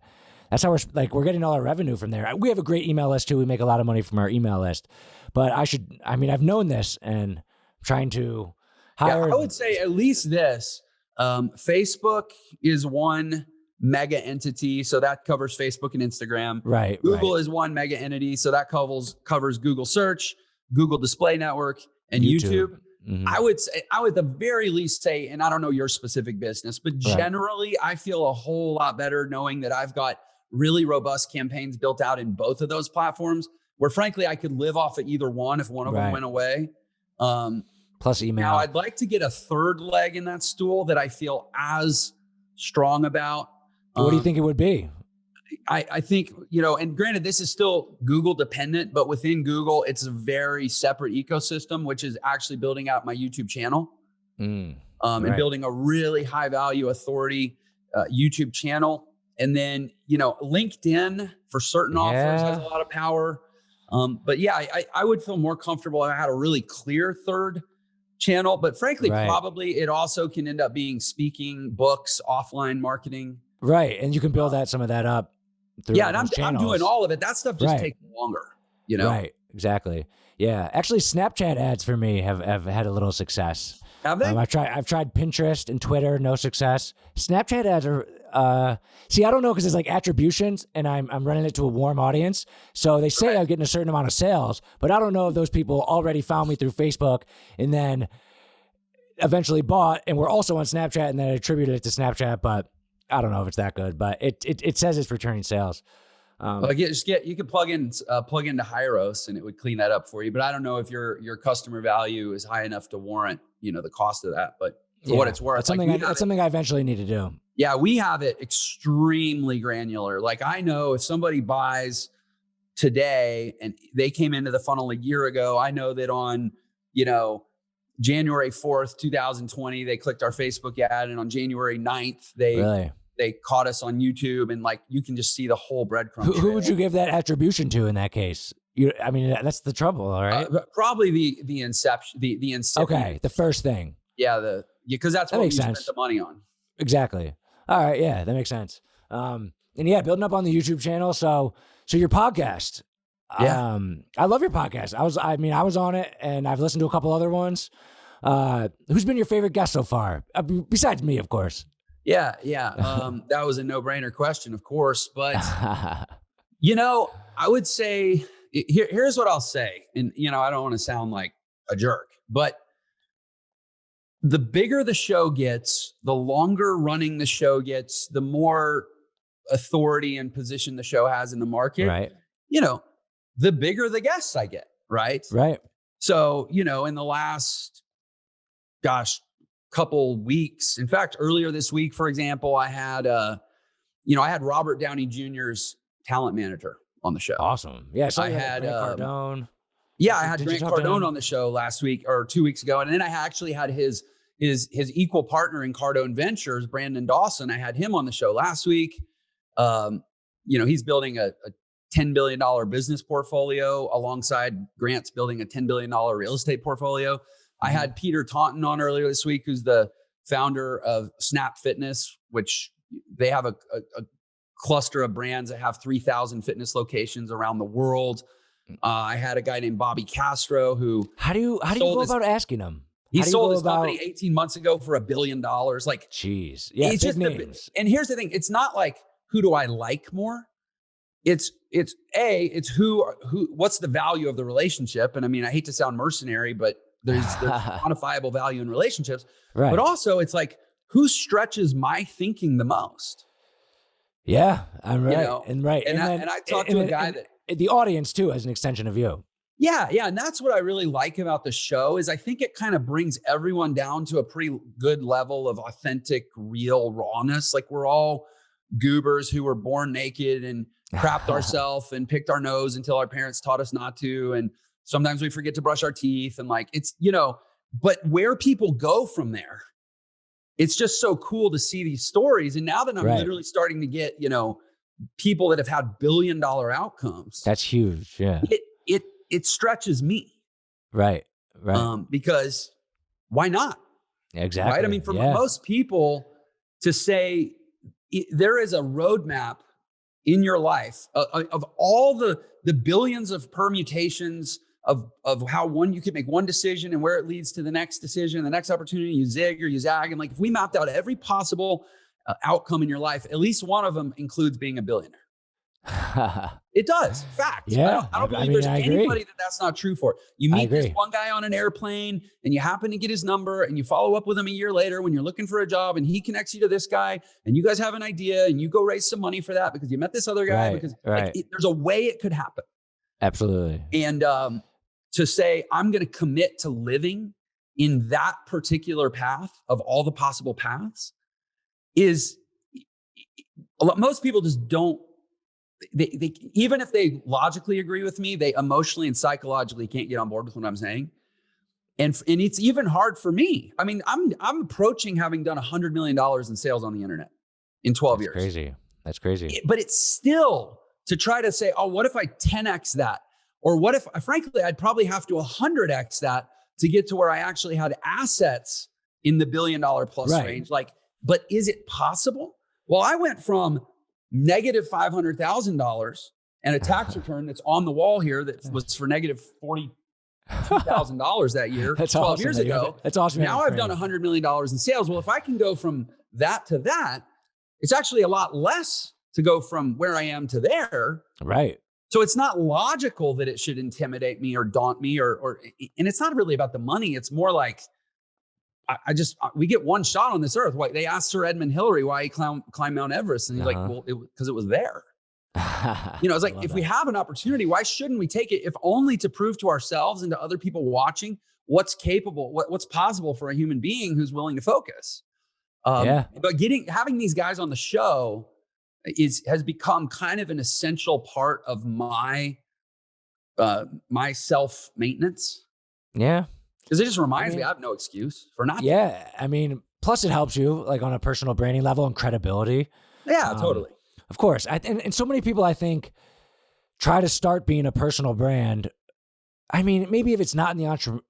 that's how we're getting all our revenue from there. We have a great email list too. We make a lot of money from our email list, but I've known this and I'm trying to hire. Yeah, I would say at least this, Facebook is one mega entity. So that covers Facebook and Instagram. Right. Google is one mega entity. So that covers Google Search, Google Display Network, and YouTube. Mm-hmm. I would at the very least say, and I don't know your specific business, but generally I feel a whole lot better knowing that I've got really robust campaigns built out in both of those platforms where frankly, I could live off of either one if one of them went away. Plus email. Now I'd like to get a third leg in that stool that I feel as strong about. What do you think it would be? I think, and granted, this is still Google dependent, but within Google, it's a very separate ecosystem, which is actually building out my YouTube channel and building a really high value authority YouTube channel. And then, LinkedIn for certain offers has a lot of power. But yeah, I would feel more comfortable if I had a really clear third channel, but frankly, probably it also can end up being speaking, books, offline marketing. Right. And you can build some of that up. And I'm doing all of it. That stuff just takes longer, Right. Exactly. Yeah. Actually, Snapchat ads for me have had a little success. Have they? I've tried Pinterest and Twitter, no success. Snapchat ads are, I don't know, because it's like attributions and I'm running it to a warm audience. So they say I'm getting a certain amount of sales, but I don't know if those people already found me through Facebook and then eventually bought and were also on Snapchat and then attributed it to Snapchat, but I don't know if it's that good, but it says it's returning sales. You could plug into Hyros and it would clean that up for you. But I don't know if your customer value is high enough to warrant, the cost of that. But for what it's worth, that's something I eventually need to do. Yeah, we have it extremely granular. Like I know if somebody buys today and they came into the funnel a year ago, I know that on, January 4th, 2020, they clicked our Facebook ad, and on January 9th, they caught us on YouTube, and you can just see the whole breadcrumb. Who would you give that attribution to in that case? That's the trouble, all right? Probably the inception, the incipient. Okay, the first thing. Yeah, because that's what we spent the money on. Exactly. All right, yeah, that makes sense. And building up on the YouTube channel. So your podcast. Yeah. I love your podcast. I was on it, and I've listened to a couple other ones. Who's been your favorite guest so far? Besides me, of course. Yeah. That was a no-brainer question, of course. But, I would say, here's what I'll say. And, I don't want to sound like a jerk, but the bigger the show gets, the longer running the show gets, the more authority and position the show has in the market. Right. The bigger the guests I get. Right. Right. So, in the last, couple weeks, in fact, earlier this week, for example, I had Robert Downey Jr.'s talent manager on the show. Awesome. Yeah. So I had Grant Cardone. Yeah, I had Grant Cardone on the show last week or 2 weeks ago. And then I actually had his equal partner in Cardone Ventures, Brandon Dawson. I had him on the show last week. He's building a $10 billion business portfolio alongside Grant's building a $10 billion real estate portfolio. Mm-hmm. I had Peter Taunton on earlier this week, who's the founder of Snap Fitness, which they have a cluster of brands that have 3,000 fitness locations around the world. I had a guy named Bobby Castro who. How do you go about asking him? He sold his company 18 months ago for $1 billion. Jeez. Yeah. It's just names. And here's the thing. It's not like, who do I like more? It's what's the value of the relationship? And I hate to sound mercenary, but there's quantifiable value in relationships. Right. But also it's like, who stretches my thinking the most? Yeah, I'm right. And I talked to a guy that the audience too, as an extension of you. Yeah. And that's what I really like about the show is I think it kind of brings everyone down to a pretty good level of authentic, real rawness. Like we're all goobers who were born naked and crapped ourselves and picked our nose until our parents taught us not to. And sometimes we forget to brush our teeth, and like, it's, but where people go from there, it's just so cool to see these stories. And now that I'm literally starting to get, people that have had $1 billion outcomes. That's huge. Yeah. It stretches me. Right. Because why not? Exactly. Right. I mean, for most people to say there is a roadmap in your life of all the billions of permutations of how you could make one decision and where it leads to the next decision, the next opportunity, you zig or you zag. And like, if we mapped out every possible outcome in your life, at least one of them includes being a billionaire. It does. Fact. Yeah. I don't believe there's anybody that's not true for. You meet this one guy on an airplane and you happen to get his number and you follow up with him a year later when you're looking for a job, and he connects you to this guy and you guys have an idea and you go raise some money for that because you met this other guy, because there's a way it could happen. Absolutely. And to say, I'm going to commit to living in that particular path of all the possible paths is most people just don't. They even if they logically agree with me, they emotionally and psychologically can't get on board with what I'm saying. And it's even hard for me. I mean, I'm approaching having done $100 million in sales on the internet in 12 years. Crazy. That's crazy. But it's still to try to say, oh, what if I 10x that? Or what if, frankly, I'd probably have to 100x that to get to where I actually had assets in the $1 billion plus range. Like, but is it possible? Well, I went from negative $500,000 and a tax return that's on the wall here that was for negative $42,000 that year, that's 12 awesome, years ago. That's awesome. Now I've done $100 million in sales. Well, if I can go from that to that, it's actually a lot less to go from where I am to there. Right. So it's not logical that it should intimidate me or daunt me or and it's not really about the money. It's more like, we get one shot on this earth. Why they asked Sir Edmund Hillary why he climbed Mount Everest. And he's like, well, because it was there. It's like, if we have an opportunity, why shouldn't we take it? If only to prove to ourselves and to other people watching what's capable, what's possible for a human being who's willing to focus. But having these guys on the show has become kind of an essential part of my self-maintenance. Yeah. Because it just reminds me I have no excuse for not. Yeah. I mean, plus it helps you like on a personal branding level and credibility. Yeah, totally. Of course. And so many people, I think, try to start being a personal brand. I mean, maybe if it's not in the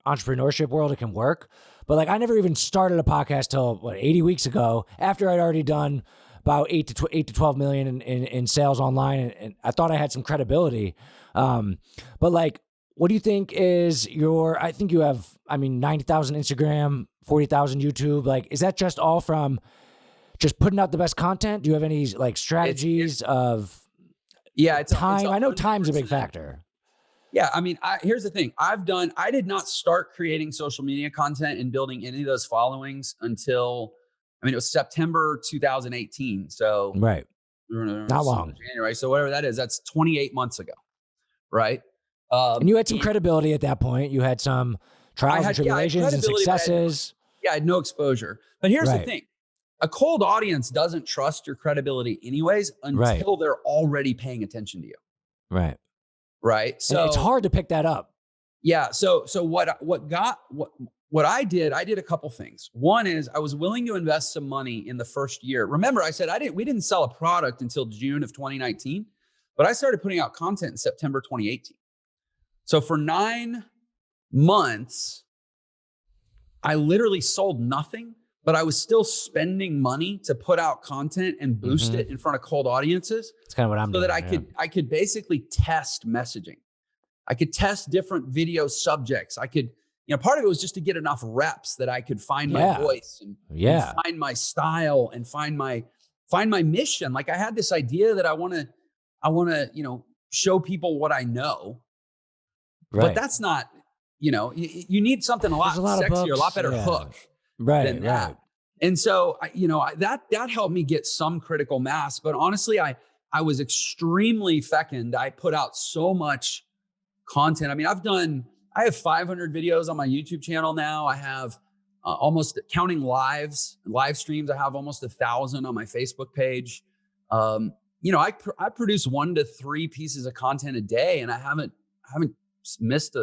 entrepreneurship world, it can work. But like, I never even started a podcast till 80 weeks ago, after I'd already done about 8 to 12 million in sales online. And I thought I had some credibility. But like, what do you think is I think you have, 90,000 Instagram, 40,000 YouTube. Like, is that just all from just putting out the best content? Do you have any like strategies of time? I know time's a big factor. Yeah. I mean, here's the thing. I did not start creating social media content and building any of those followings until, it was September 2018. So right. Not long. January. So whatever that is, that's 28 months ago. Right. And you had some credibility at that point. You had some trials and tribulations and successes. I had no exposure. But here's the thing. A cold audience doesn't trust your credibility anyways until they're already paying attention to you. Right. Right. So it's hard to pick that up. Yeah. So what I did a couple things. One is I was willing to invest some money in the first year. Remember, I said we didn't sell a product until June of 2019, but I started putting out content in September 2018. So for 9 months, I literally sold nothing, but I was still spending money to put out content and boost it in front of cold audiences. That's kind of what I'm doing. So that I could basically test messaging. I could test different video subjects. I could, part of it was just to get enough reps that I could find my voice and find my style and find my mission. Like I had this idea that I want to, show people what I know. But that's not, you need something a lot sexier, a lot better hook than that. And so, that helped me get some critical mass. But honestly, I was extremely fecund. I put out so much content. I have 500 videos on my YouTube channel now. I have almost, counting live streams, I have almost 1,000 on my Facebook page. I produce 1 to 3 pieces of content a day, and I haven't missed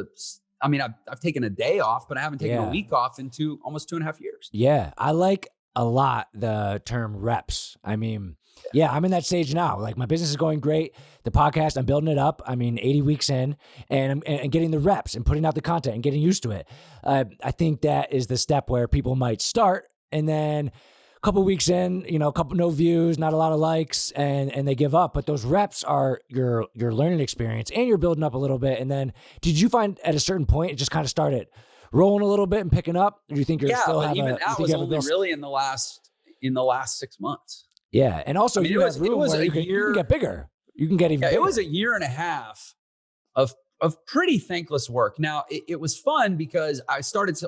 I've taken a day off, but I haven't taken a week off in almost 2.5 years. Yeah. I like a lot the term reps. I mean, yeah, I'm in that stage now. Like, my business is going great. The podcast, I'm building it up. 80 weeks in, and I'm getting the reps and putting out the content and getting used to it. I think that is the step where people might start, and then a couple weeks in, no views, not a lot of likes, and they give up. But those reps are your learning experience, and you're building up a little bit. And then, did you find at a certain point it just kind of started rolling a little bit and picking up? Or do you think you're still but even that was only really in the last 6 months. Yeah, and also you have room where you can get bigger. You can get even bigger. It was a year and a half of pretty thankless work. Now, it was fun because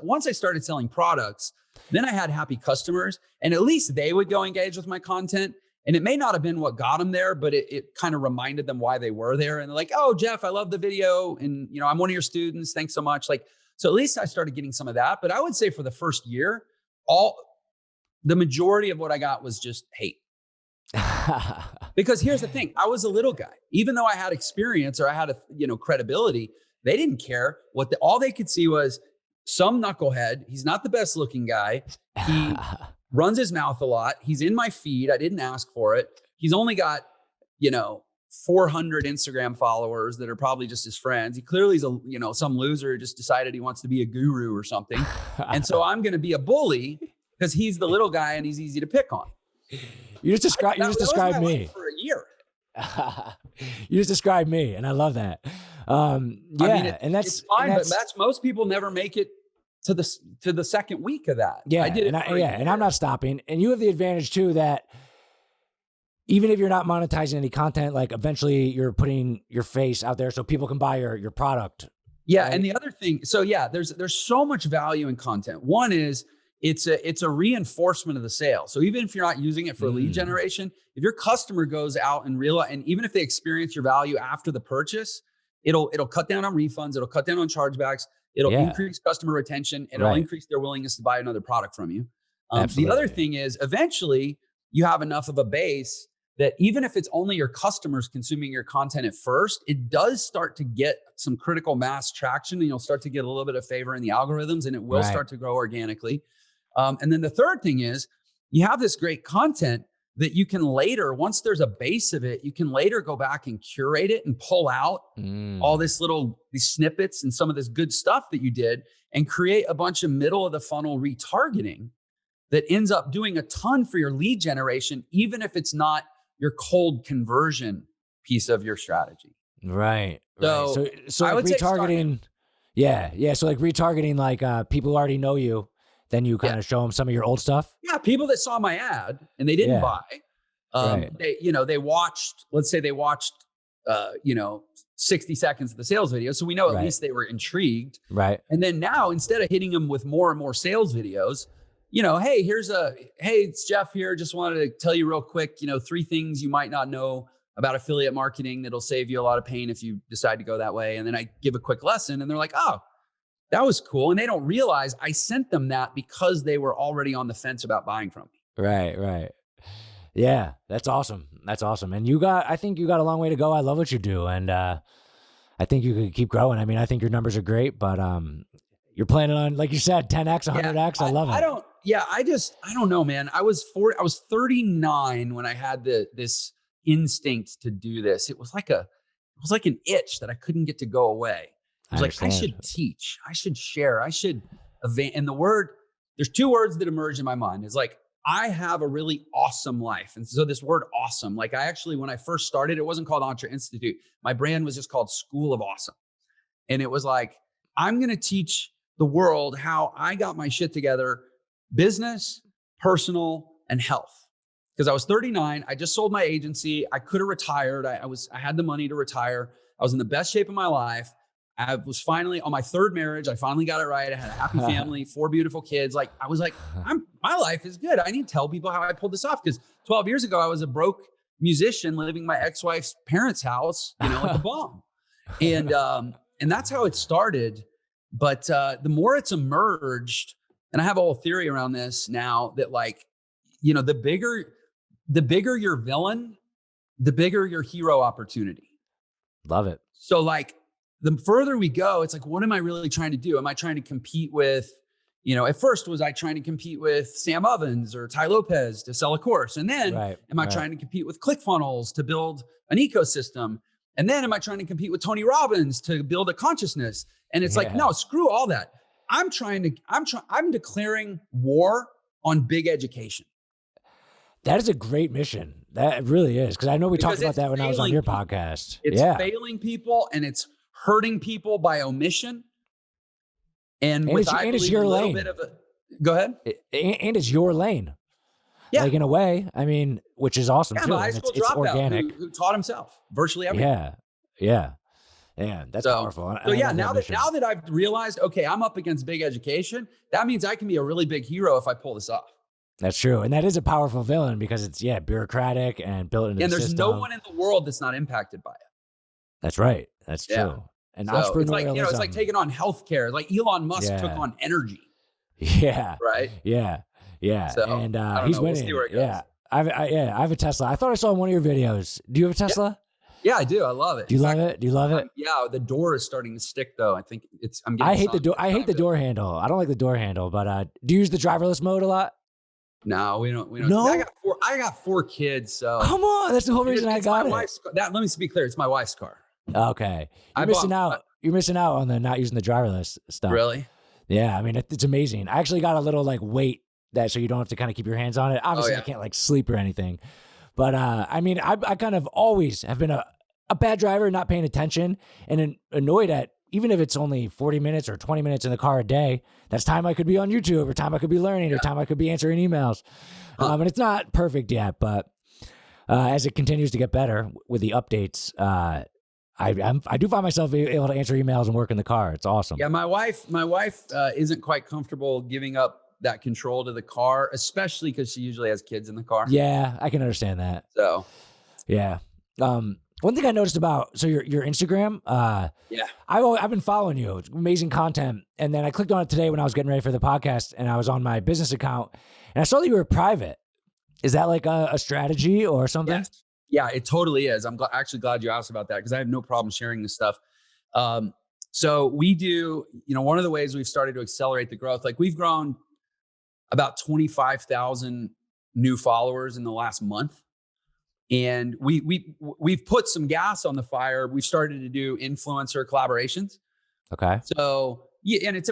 once I started selling products, then I had happy customers, and at least they would go engage with my content. And it may not have been what got them there, but it kind of reminded them why they were there. And they're like, "Oh, Jeff, I love the video. And, I'm one of your students. Thanks so much." So at least I started getting some of that. But I would say for the first year, the majority of what I got was just hate. Because here's the thing, I was a little guy. Even though I had experience or I had credibility, they didn't care. All they could see was some knucklehead. He's not the best looking guy. He runs his mouth a lot. He's in my feed. I didn't ask for it. He's only got, 400 Instagram followers that are probably just his friends. He clearly is some loser who just decided he wants to be a guru or something. And so I'm going to be a bully because he's the little guy and he's easy to pick on. You just described me for a year. You just described me, and I love that. It's fine, but most people never make it to the second week of that. Yeah, I did it. And I'm not stopping. And you have the advantage too that even if you're not monetizing any content, like eventually you're putting your face out there so people can buy your product. Yeah, right? And the other thing, there's so much value in content. One is it's a reinforcement of the sale. So even if you're not using it for lead generation, if your customer goes out and even if they experience your value after the purchase, it'll cut down on refunds, it'll cut down on chargebacks, it'll increase customer retention, and it'll increase their willingness to buy another product from you. The other thing is eventually you have enough of a base that even if it's only your customers consuming your content at first, it does start to get some critical mass traction, and you'll start to get a little bit of favor in the algorithms, and it will start to grow organically. And then the third thing is you have this great content that you can later, once there's a base of it, you can later go back and curate it and pull out all these snippets and some of this good stuff that you did and create a bunch of middle of the funnel retargeting that ends up doing a ton for your lead generation, even if it's not your cold conversion piece of your strategy. Right. So I would retargeting. So like retargeting, like people who already know you. Then you kind of show them some of your old stuff. Yeah, people that saw my ad and they didn't buy. They watched. Let's say they watched, 60 seconds of the sales video, so we know at least they were intrigued. Right. And then now, instead of hitting them with more and more sales videos, hey, it's Jeff here. Just wanted to tell you real quick, 3 things you might not know about affiliate marketing that'll save you a lot of pain if you decide to go that way. And then I give a quick lesson, and they're like, "Oh, that was cool." And they don't realize I sent them that because they were already on the fence about buying from me. Right. Yeah, that's awesome. And I think you got a long way to go. I love what you do. And I think you could keep growing. I think your numbers are great, but you're planning on, like you said, 10X, 100X. I love it. I don't know, man. I was 39 when I had this instinct to do this. It was like an itch that I couldn't get to go away. I was like, I should teach, I should share, I should event. And there's 2 words that emerge in my mind. It's like, I have a really awesome life. And so this word awesome, like when I first started, it wasn't called ENTRE Institute. My brand was just called School of Awesome. And it was like, I'm going to teach the world how I got my shit together, business, personal, and health. Because I was 39. I just sold my agency. I could have retired. I had the money to retire. I was in the best shape of my life. I was finally on my 3rd marriage. I finally got it right. I had a happy family, 4 beautiful kids. Like I was like, my life is good. I need to tell people how I pulled this off. Because 12 years ago, I was a broke musician living in my ex-wife's parents' house, like a bum. And that's how it started. But the more it's emerged, and I have a whole theory around this now that the bigger your villain, the bigger your hero opportunity. Love it. So like the further we go, it's like, what am I really trying to do? Am I trying to compete with, at first was I trying to compete with Sam Ovens or Ty Lopez to sell a course? And then am I trying to compete with ClickFunnels to build an ecosystem? And then am I trying to compete with Tony Robbins to build a consciousness? And it's like, no, screw all that. I'm declaring war on big education. That is a great mission. That really is. Because I know we talked about that when I was on your podcast. It's failing people and it's hurting people by omission. And it's your lane. Go ahead. And it's your lane. Yeah. Like in a way, I mean, which is awesome too. My high school it's organic. who taught himself virtually everything. Yeah. That's powerful. So now that I've realized, okay, I'm up against big education, that means I can be a really big hero if I pull this off. That's true. And that is a powerful villain because it's bureaucratic and built into the system. And there's no one in the world that's not impacted by it. That's right. That's true. And entrepreneurialism. It's like taking on healthcare. Like Elon Musk took on energy. Yeah. Right. Yeah. So, and he's winning. We'll see where it goes. Yeah. I have a Tesla. I thought I saw one of your videos. Do you have a Tesla? Yeah, I do. I love it. Do you love it? Yeah. The door is starting to stick though. I think I hate the door. I hate the door handle. I don't like the door handle, but do you use the driverless mode a lot? No, we don't. No? I got 4 kids. So come on. That's the whole reason I got it. Let me be clear. It's my wife's car. Okay. You're missing out on the not using the driverless stuff. Really? Yeah. I mean, it's amazing. I actually got a little like weight so you don't have to kind of keep your hands on it. Obviously, I can't like sleep or anything. But I mean, I kind of always have been a bad driver, not paying attention and annoyed at, even if it's only 40 minutes or 20 minutes in the car a day, that's time I could be on YouTube or time I could be learning or time I could be answering emails. And it's not perfect yet, but as it continues to get better with the updates, I do find myself able to answer emails and work in the car. It's awesome. Yeah, my wife isn't quite comfortable giving up that control to the car, especially because she usually has kids in the car. Yeah, I can understand that. So, yeah. One thing I noticed about your Instagram, I've been following you. It's amazing content, and then I clicked on it today when I was getting ready for the podcast, and I was on my business account, and I saw that you were private. Is that like a strategy or something? Yes. Yeah, it totally is. I'm actually glad you asked about that because I have no problem sharing this stuff. So we do, one of the ways we've started to accelerate the growth, like we've grown about 25,000 new followers in the last month. And we've put some gas on the fire. We've started to do influencer collaborations. Okay. So yeah, and it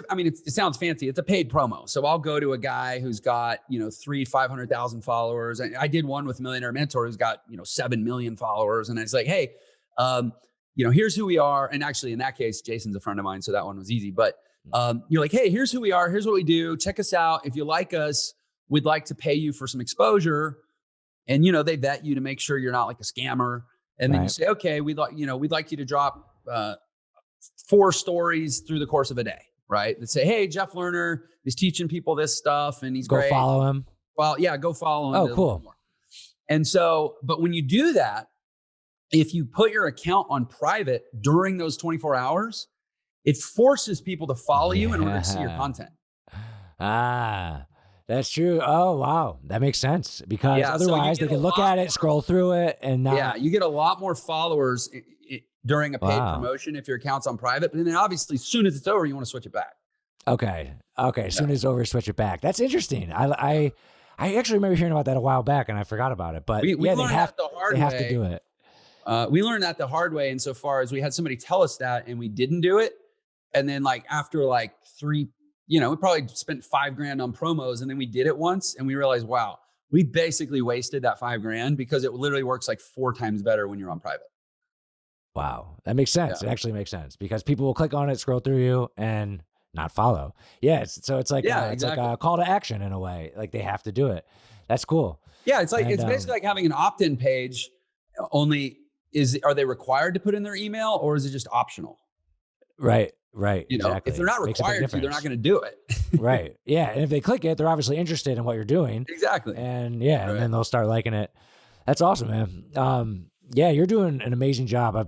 sounds fancy. It's a paid promo. So I'll go to a guy who's got, 500,000 followers. And I did one with Millionaire Mentor who's got, 7 million followers. And it's like, hey, here's who we are. And actually in that case, Jason's a friend of mine. So that one was easy, but you're like, hey, here's who we are. Here's what we do. Check us out. If you like us, we'd like to pay you for some exposure. And, they vet you to make sure you're not like a scammer. And then you say, okay, we'd like you to drop 4 stories through the course of a day, right? That say, hey, Jeff Lerner is teaching people this stuff and he's great. Go follow him. Well, yeah, go follow him. Oh, cool. And so, but when you do that, if you put your account on private during those 24 hours, it forces people to follow you in order to see your content. That's true. Oh, wow. That makes sense because otherwise they can look at it, scroll through it and not. Yeah, you get a lot more followers during a paid promotion if your account's on private. But then obviously as soon as it's over, you want to switch it back. Okay. As soon as it's over, switch it back. That's interesting. I actually remember hearing about that a while back and I forgot about it. But we have to do it. We learned that the hard way insofar as we had somebody tell us that and we didn't do it. And then after 3, we probably spent $5,000 on promos and then we did it once and we realized, wow, we basically wasted that $5,000 because it literally works 4 times better when you're on private. Wow. That makes sense. Yeah. It actually makes sense because people will click on it, scroll through you and not follow. Yeah. So it's like, it's like a call to action in a way. Like they have to do it. That's cool. Yeah. It's it's basically like having an opt-in page only are they required to put in their email or is it just optional? Right. Exactly. If they're not required to, they're not going to do it. Right. Yeah. And if they click it, they're obviously interested in what you're doing. Exactly. And and then they'll start liking it. That's awesome, man. Yeah, you're doing an amazing job. I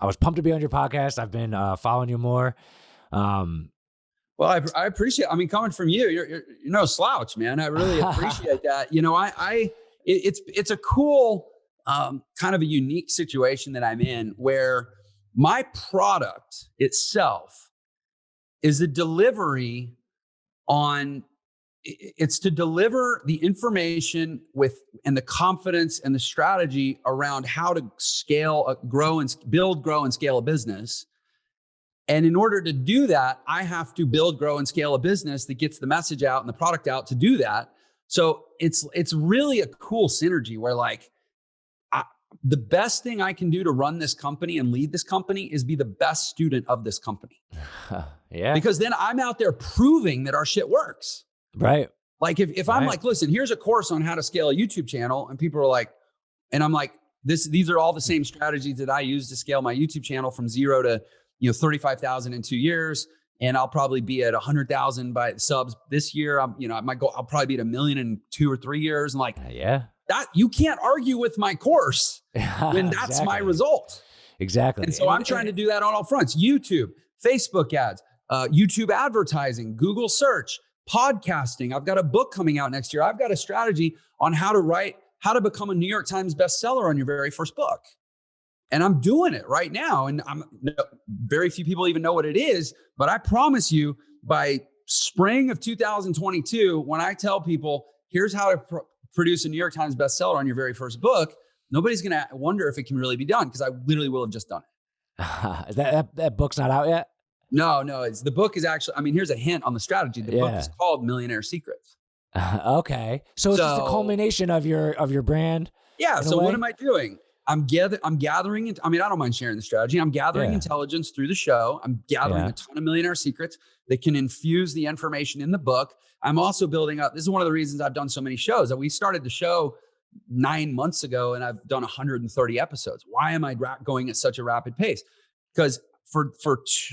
was pumped to be on your podcast. I've been following you more. Well, I appreciate, coming from you, you're no slouch, man. I really appreciate that. It's a cool, kind of a unique situation that I'm in where my product itself is a delivery it's to deliver the information and the confidence and the strategy around how to scale, grow and scale a business. And in order to do that, I have to build, grow, and scale a business that gets the message out and the product out to do that. So it's really a cool synergy where like the best thing I can do to run this company and lead this company is be the best student of this company. Yeah. Because then I'm out there proving that our shit works. Right. Like if I'm like, listen, here's a course on how to scale a YouTube channel, and people are like, and I'm like, these are all the same strategies that I use to scale my YouTube channel from 0 to 35,000 in 2 years, and I'll probably be at 100,000 by subs this year. I'll probably be at 1 million in 2 or 3 years, and like, that you can't argue with my course when that's exactly. my result. Exactly. And so I'm trying to do that on all fronts: YouTube, Facebook ads, YouTube advertising, Google search, podcasting. I've got a book coming out next year. I've got a strategy on how to become a New York Times bestseller on your very first book. And I'm doing it right now. And very few people even know what it is, but I promise you by spring of 2022, when I tell people, here's how to produce a New York Times bestseller on your very first book, nobody's going to wonder if it can really be done, because I literally will have just done it. Is that book's not out yet? No, the book is actually, here's a hint on the strategy. The book is called Millionaire Secrets. Okay. So it's just a culmination of your brand. Yeah. So what am I doing? I'm gathering, I don't mind sharing the strategy. I'm gathering intelligence through the show. I'm gathering a ton of millionaire secrets that can infuse the information in the book. I'm also building up. This is one of the reasons I've done so many shows. We started the show 9 months ago and I've done 130 episodes. Why am I going at such a rapid pace? Because for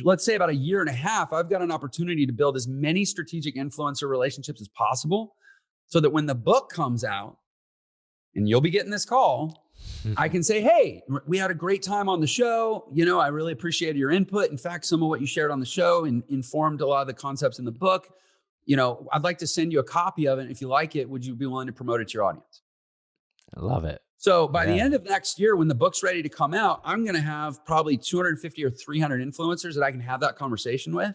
let's say about a year and a half, I've got an opportunity to build as many strategic influencer relationships as possible, so that when the book comes out, and you'll be getting this call, I can say, hey, we had a great time on the show. I really appreciated your input. In fact, some of what you shared on the show informed a lot of the concepts in the book. I'd like to send you a copy of it. If you like it, would you be willing to promote it to your audience? I love it. So by the end of next year, when the book's ready to come out, I'm going to have probably 250 or 300 influencers that I can have that conversation with.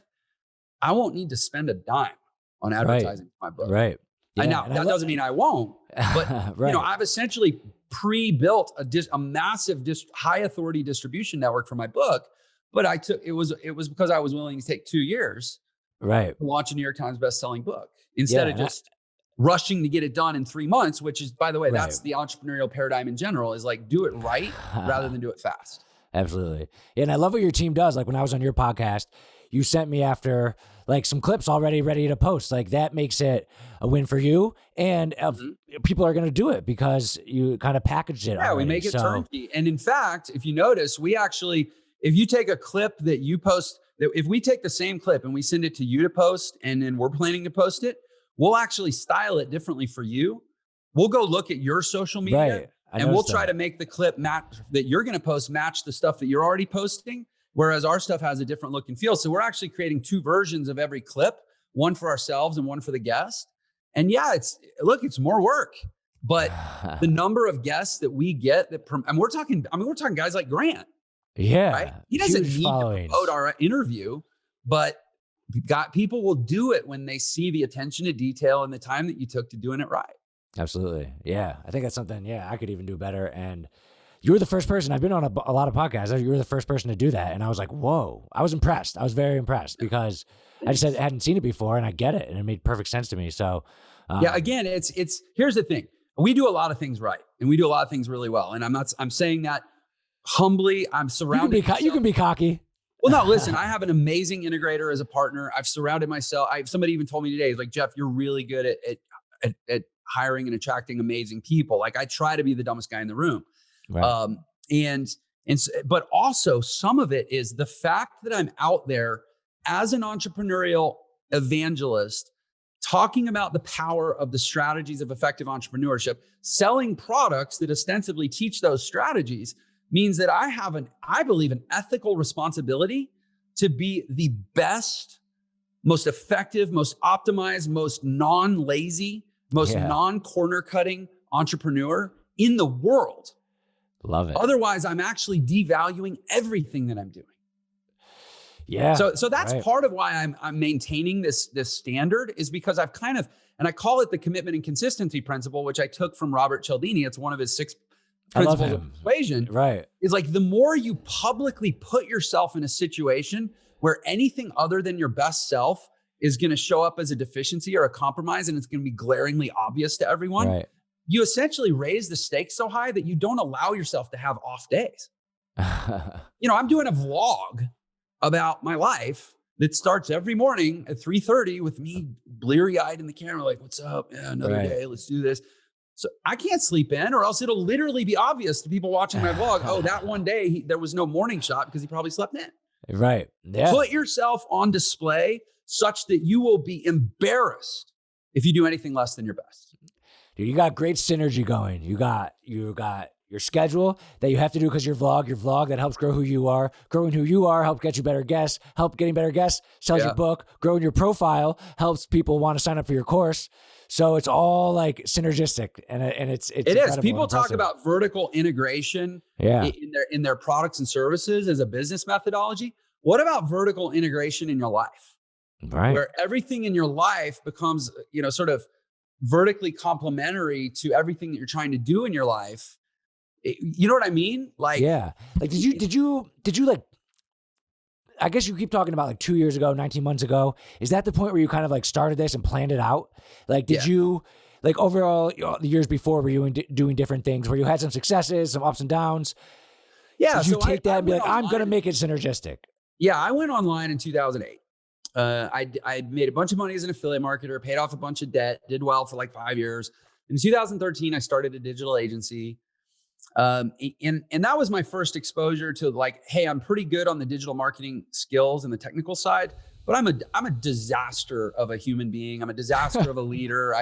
I won't need to spend a dime on advertising for my book. Right. Yeah. Now, that doesn't mean I won't, but I've essentially pre-built a massive high authority distribution network for my book. But it was because I was willing to take 2 years to launch a New York Times bestselling book instead of just rushing to get it done in 3 months, which is, by the way, that's the entrepreneurial paradigm in general, is like, do it right rather than do it fast. Absolutely. And I love what your team does. Like when I was on your podcast, you sent me after like some clips already ready to post. Like that makes it a win for you. And people are going to do it because you kind of packaged it. Yeah, we make it turnkey. And in fact, if you notice, if you take a clip that you post, if we take the same clip and we send it to you to post, and then we're planning to post it, we'll actually style it differently for you. We'll go look at your social media and we'll try to make the clip that you're going to post match the stuff that you're already posting. Whereas our stuff has a different look and feel. So we're actually creating 2 versions of every clip, one for ourselves and one for the guest. And it's more work, but the number of guests that we get and we're talking guys like Grant. Yeah. Right? He doesn't need to promote our interview, but people will do it when they see the attention to detail and the time that you took to doing it right. Absolutely. Yeah. I think that's something, I could even do better. And you were the first person. I've been on a lot of podcasts. You were the first person to do that. And I was like, whoa, I was impressed. I was very impressed because I just hadn't seen it before, and I get it. And it made perfect sense to me. So again, here's the thing. We do a lot of things right, and we do a lot of things really well. And I'm saying that humbly. I'm surrounded. You can be cocky. Well, no, listen, I have an amazing integrator as a partner. I've surrounded myself. Somebody even told me today, he's like, Jeff, you're really good at hiring and attracting amazing people. Like I try to be the dumbest guy in the room. Right. But also some of it is the fact that I'm out there as an entrepreneurial evangelist, talking about the power of the strategies of effective entrepreneurship, selling products that ostensibly teach those strategies, means that I believe an ethical responsibility to be the best, most effective, most optimized, most non-lazy, most non-corner cutting entrepreneur in the world. Love it. Otherwise, I'm actually devaluing everything that I'm doing. Yeah. So that's part of why I'm maintaining this standard, is because I've kind of, and I call it the commitment and consistency principle, which I took from Robert Cialdini. It's one of his 6 principles of persuasion. Right. Is like, the more you publicly put yourself in a situation where anything other than your best self is going to show up as a deficiency or a compromise, and it's going to be glaringly obvious to everyone, right. you essentially raise the stakes so high that you don't allow yourself to have off days. I'm doing a vlog about my life that starts every morning at 3:30 with me bleary-eyed in the camera, like, what's up? Yeah, another day. Let's do this. So I can't sleep in, or else it'll literally be obvious to people watching my vlog. Oh, that one day there was no morning shot because he probably slept in. Right. Yeah. Put yourself on display such that you will be embarrassed if you do anything less than your best. Dude, you got great synergy going. You got your schedule that you have to do because your vlog that helps grow who you are. Growing who you are helps get you better guests. Getting better guests sells your book. Growing your profile helps people want to sign up for your course. So it's all like synergistic, and it is. People talk about vertical integration in their products and services as a business methodology. What about vertical integration in your life? Right. Where everything in your life becomes, sort of vertically complementary to everything that you're trying to do in your life. You know what I mean? Like, yeah. Like, did you like, I guess you keep talking about like 2 years ago, 19 months ago. Is that the point where you kind of like started this and planned it out? Like, did you, like, overall the years before, were you doing different things where you had some successes, some ups and downs? Yeah. Did you take that and be like, I'm going to make it synergistic? Yeah. I went online in 2008. I made a bunch of money as an affiliate marketer, paid off a bunch of debt, did well for like 5 years. In 2013, I started a digital agency. And that was my first exposure to like, hey, I'm pretty good on the digital marketing skills and the technical side, but I'm a disaster of a human being. I'm a disaster of a leader.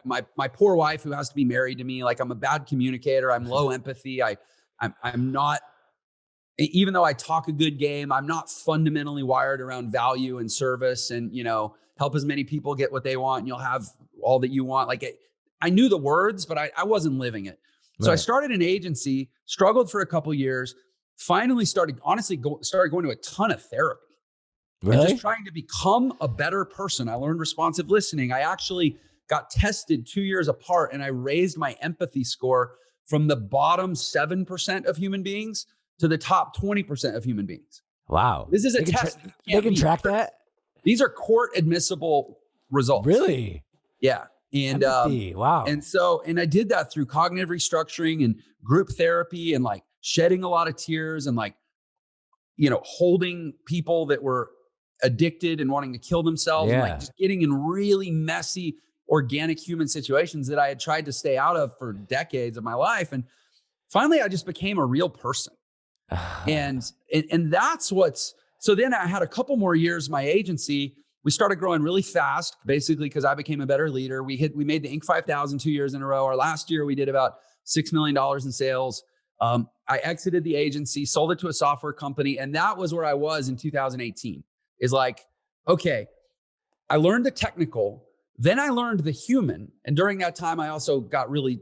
My poor wife who has to be married to me, like, I'm a bad communicator. I'm low empathy. I'm not, even though I talk a good game, I'm not fundamentally wired around value and service and, help as many people get what they want and you'll have all that you want. Like, I knew the words, but I wasn't living it. So I started an agency, struggled for a couple of years, finally started going to a ton of therapy. Really? And just trying to become a better person. I learned responsive listening. I actually got tested 2 years apart, and I raised my empathy score from the bottom 7% of human beings to the top 20% of human beings. Wow. This is a test. They can track that? These are court admissible results. Really? Yeah. And wow. And I did that through cognitive restructuring and group therapy and like shedding a lot of tears and like, holding people that were addicted and wanting to kill themselves and like just getting in really messy, organic human situations that I had tried to stay out of for decades of my life. And finally, I just became a real person. and that's so then I had a couple more years, my agency. We started growing really fast, basically because I became a better leader. We made the Inc. 5000 2 years in a row. Our last year, we did about $6 million in sales. I exited the agency, sold it to a software company. And that was where I was in 2018, is like, okay, I learned the technical, then I learned the human. And during that time, I also got really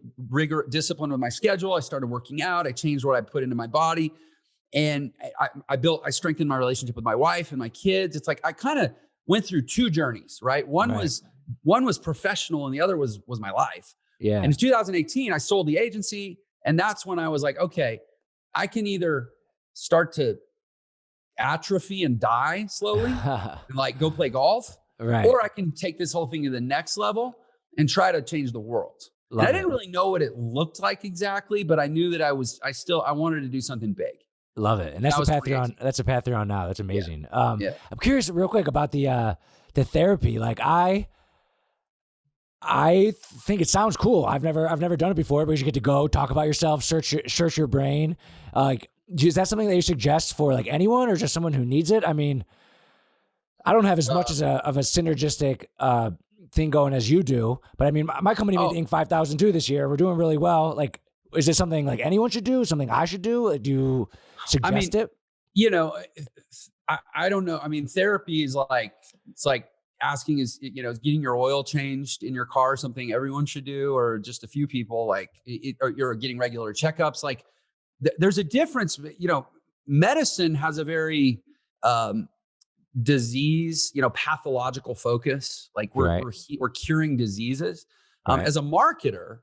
disciplined with my schedule. I started working out. I changed what I put into my body. And I strengthened my relationship with my wife and my kids. It's like, I kind of went through 2 journeys, right? One was professional and the other was my life. Yeah. And in 2018, I sold the agency. And that's when I was like, okay, I can either start to atrophy and die slowly and like go play golf, right? Or I can take this whole thing to the next level and try to change the world. And I didn't really know what it looked like exactly, but I knew that I wanted to do something big. Love it. And that's the path you're on. That's the path you're on now. That's amazing. I'm curious real quick about the therapy. Like I think it sounds cool. I've never done it before, but you get to go talk about yourself, search your brain. Like, is that something that you suggest for like anyone or just someone who needs it? I mean, I don't have as much of a synergistic thing going as you do, but I mean, my company made the Inc. 5000 too this year. We're doing really well. Like, is it something like anyone should do? Something I should do? Like, do you suggest it? I don't know. I mean, therapy is like, it's like asking is getting your oil changed in your car something everyone should do, or just a few people, like or you're getting regular checkups. Like, there's a difference. Medicine has a very disease, pathological focus. Like we're curing diseases. As a marketer,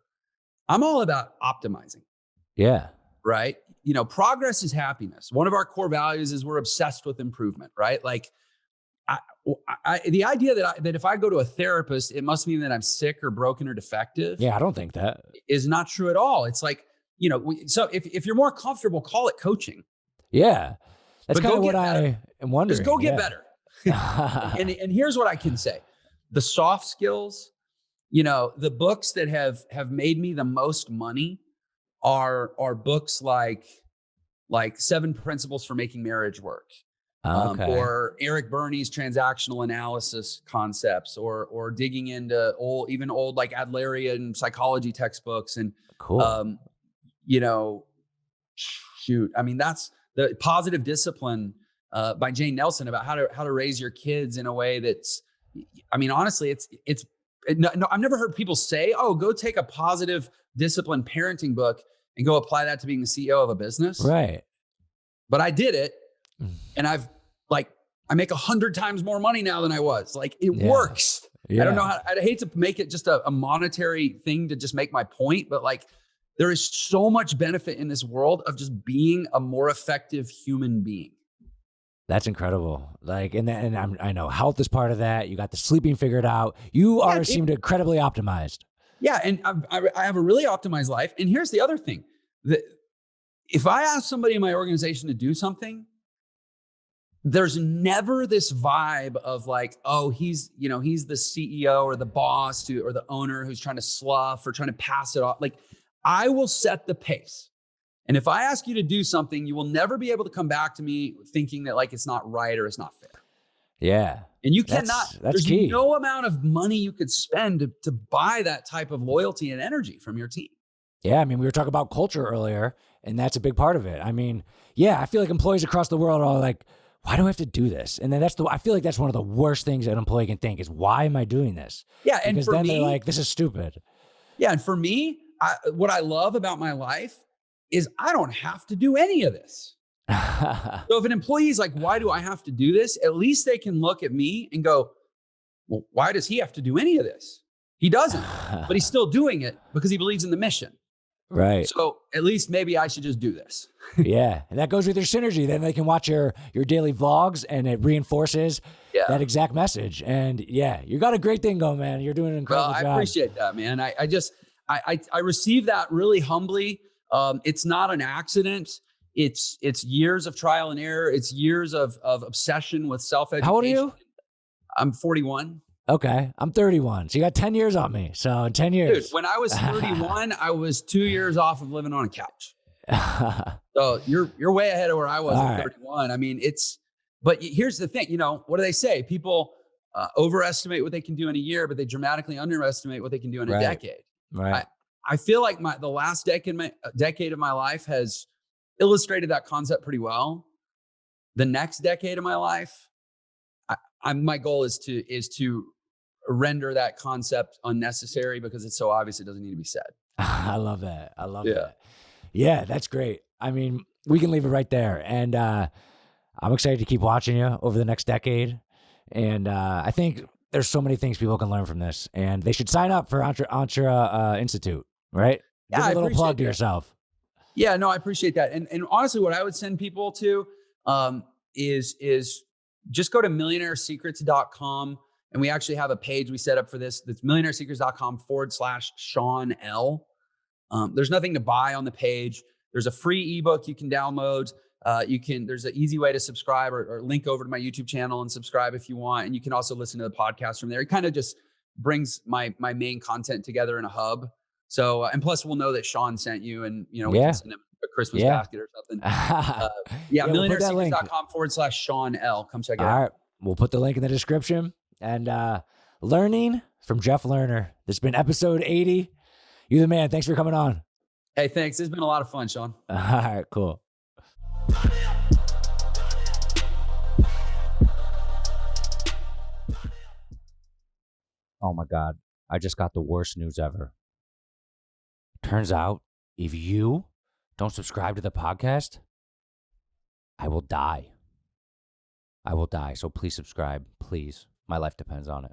I'm all about optimizing. Yeah. Right. Progress is happiness. One of our core values is we're obsessed with improvement, right? Like the idea that if I go to a therapist, it must mean that I'm sick or broken or defective. Yeah. I don't think that is not true at all. It's like, so if you're more comfortable, call it coaching. Yeah. That's kind of what I am wondering. Just go get better. and here's what I can say. The soft skills, the books that have made me the most money are books like 7 Principles for Making Marriage Work. Or Eric Berney's transactional analysis concepts, or digging into old like Adlerian psychology textbooks. And cool. That's the Positive Discipline by Jane Nelson about how to raise your kids in a way that's, honestly, I've never heard people say, oh, go take a positive discipline parenting book and go apply that to being the CEO of a business. Right. But I did it. And I make 100 times more money now than I was. Like it works. Yeah. I don't know I'd hate to make it just a monetary thing to just make my point, but like there is so much benefit in this world of just being a more effective human being. That's incredible. Like, I know health is part of that. You got the sleeping figured out. You seemed incredibly optimized. Yeah. And I have a really optimized life. And here's the other thing, that if I ask somebody in my organization to do something, there's never this vibe of like, oh, he's the CEO or the boss or the owner who's trying to slough or trying to pass it off. Like, I will set the pace. And if I ask you to do something, you will never be able to come back to me thinking that like it's not right or it's not fair. Yeah. And you cannot, there's key. No amount of money you could spend to buy that type of loyalty and energy from your team. Yeah. We were talking about culture earlier, and that's a big part of it. I feel like employees across the world are like, why do I have to do this? And then I feel like that's one of the worst things an employee can think is, why am I doing this? Yeah. And because then they're like, this is stupid. Yeah. And for me, what I love about my life is I don't have to do any of this. So if an employee is like, why do I have to do this? At least they can look at me and go, well, why does he have to do any of this? He doesn't, but he's still doing it because he believes in the mission. Right. So at least maybe I should just do this. Yeah. And that goes with your synergy. Then they can watch your daily vlogs and it reinforces that exact message. And you got a great thing going, man. You're doing an incredible job. I appreciate that, man. I received that really humbly. It's not an accident. It's years of trial and error. It's years of obsession with self-education. How old are you? I'm 41. Okay. I'm 31. So you got 10 years on me. So in 10 years. Dude, when I was 31, I was 2 years off of living on a couch. So you're way ahead of where I was at 31. But here's the thing, what do they say? People overestimate what they can do in a year, but they dramatically underestimate what they can do in a decade. Right. I feel like the last decade of my life has illustrated that concept pretty well. The next decade of my life, my goal is to render that concept unnecessary because it's so obvious it doesn't need to be said. I love that. That. Yeah, that's great. We can leave it right there. And I'm excited to keep watching you over the next decade. And I think there's so many things people can learn from this. And they should sign up for Antra Institute, right? Yeah, give a little plug to yourself. Yeah, no, I appreciate that. And honestly, what I would send people to is just go to millionairesecrets.com. And we actually have a page we set up for this. That's millionairesecrets.com/Sean L. There's nothing to buy on the page. There's a free ebook you can download. There's an easy way to subscribe or link over to my YouTube channel and subscribe if you want. And you can also listen to the podcast from there. It kind of just brings my main content together in a hub. So, and plus we'll know that Sean sent you and, we can send him a Christmas basket or something. millionairesecrets.com/Sean L. Come check it out. All right. We'll put the link in the description. And learning from Jeff Lerner. This has been episode 80. You're the man. Thanks for coming on. Hey, thanks. It's been a lot of fun, Sean. All right, cool. Oh my God. I just got the worst news ever. Turns out if you don't subscribe to the podcast, I will die. I will die. So please subscribe. Please. My life depends on it.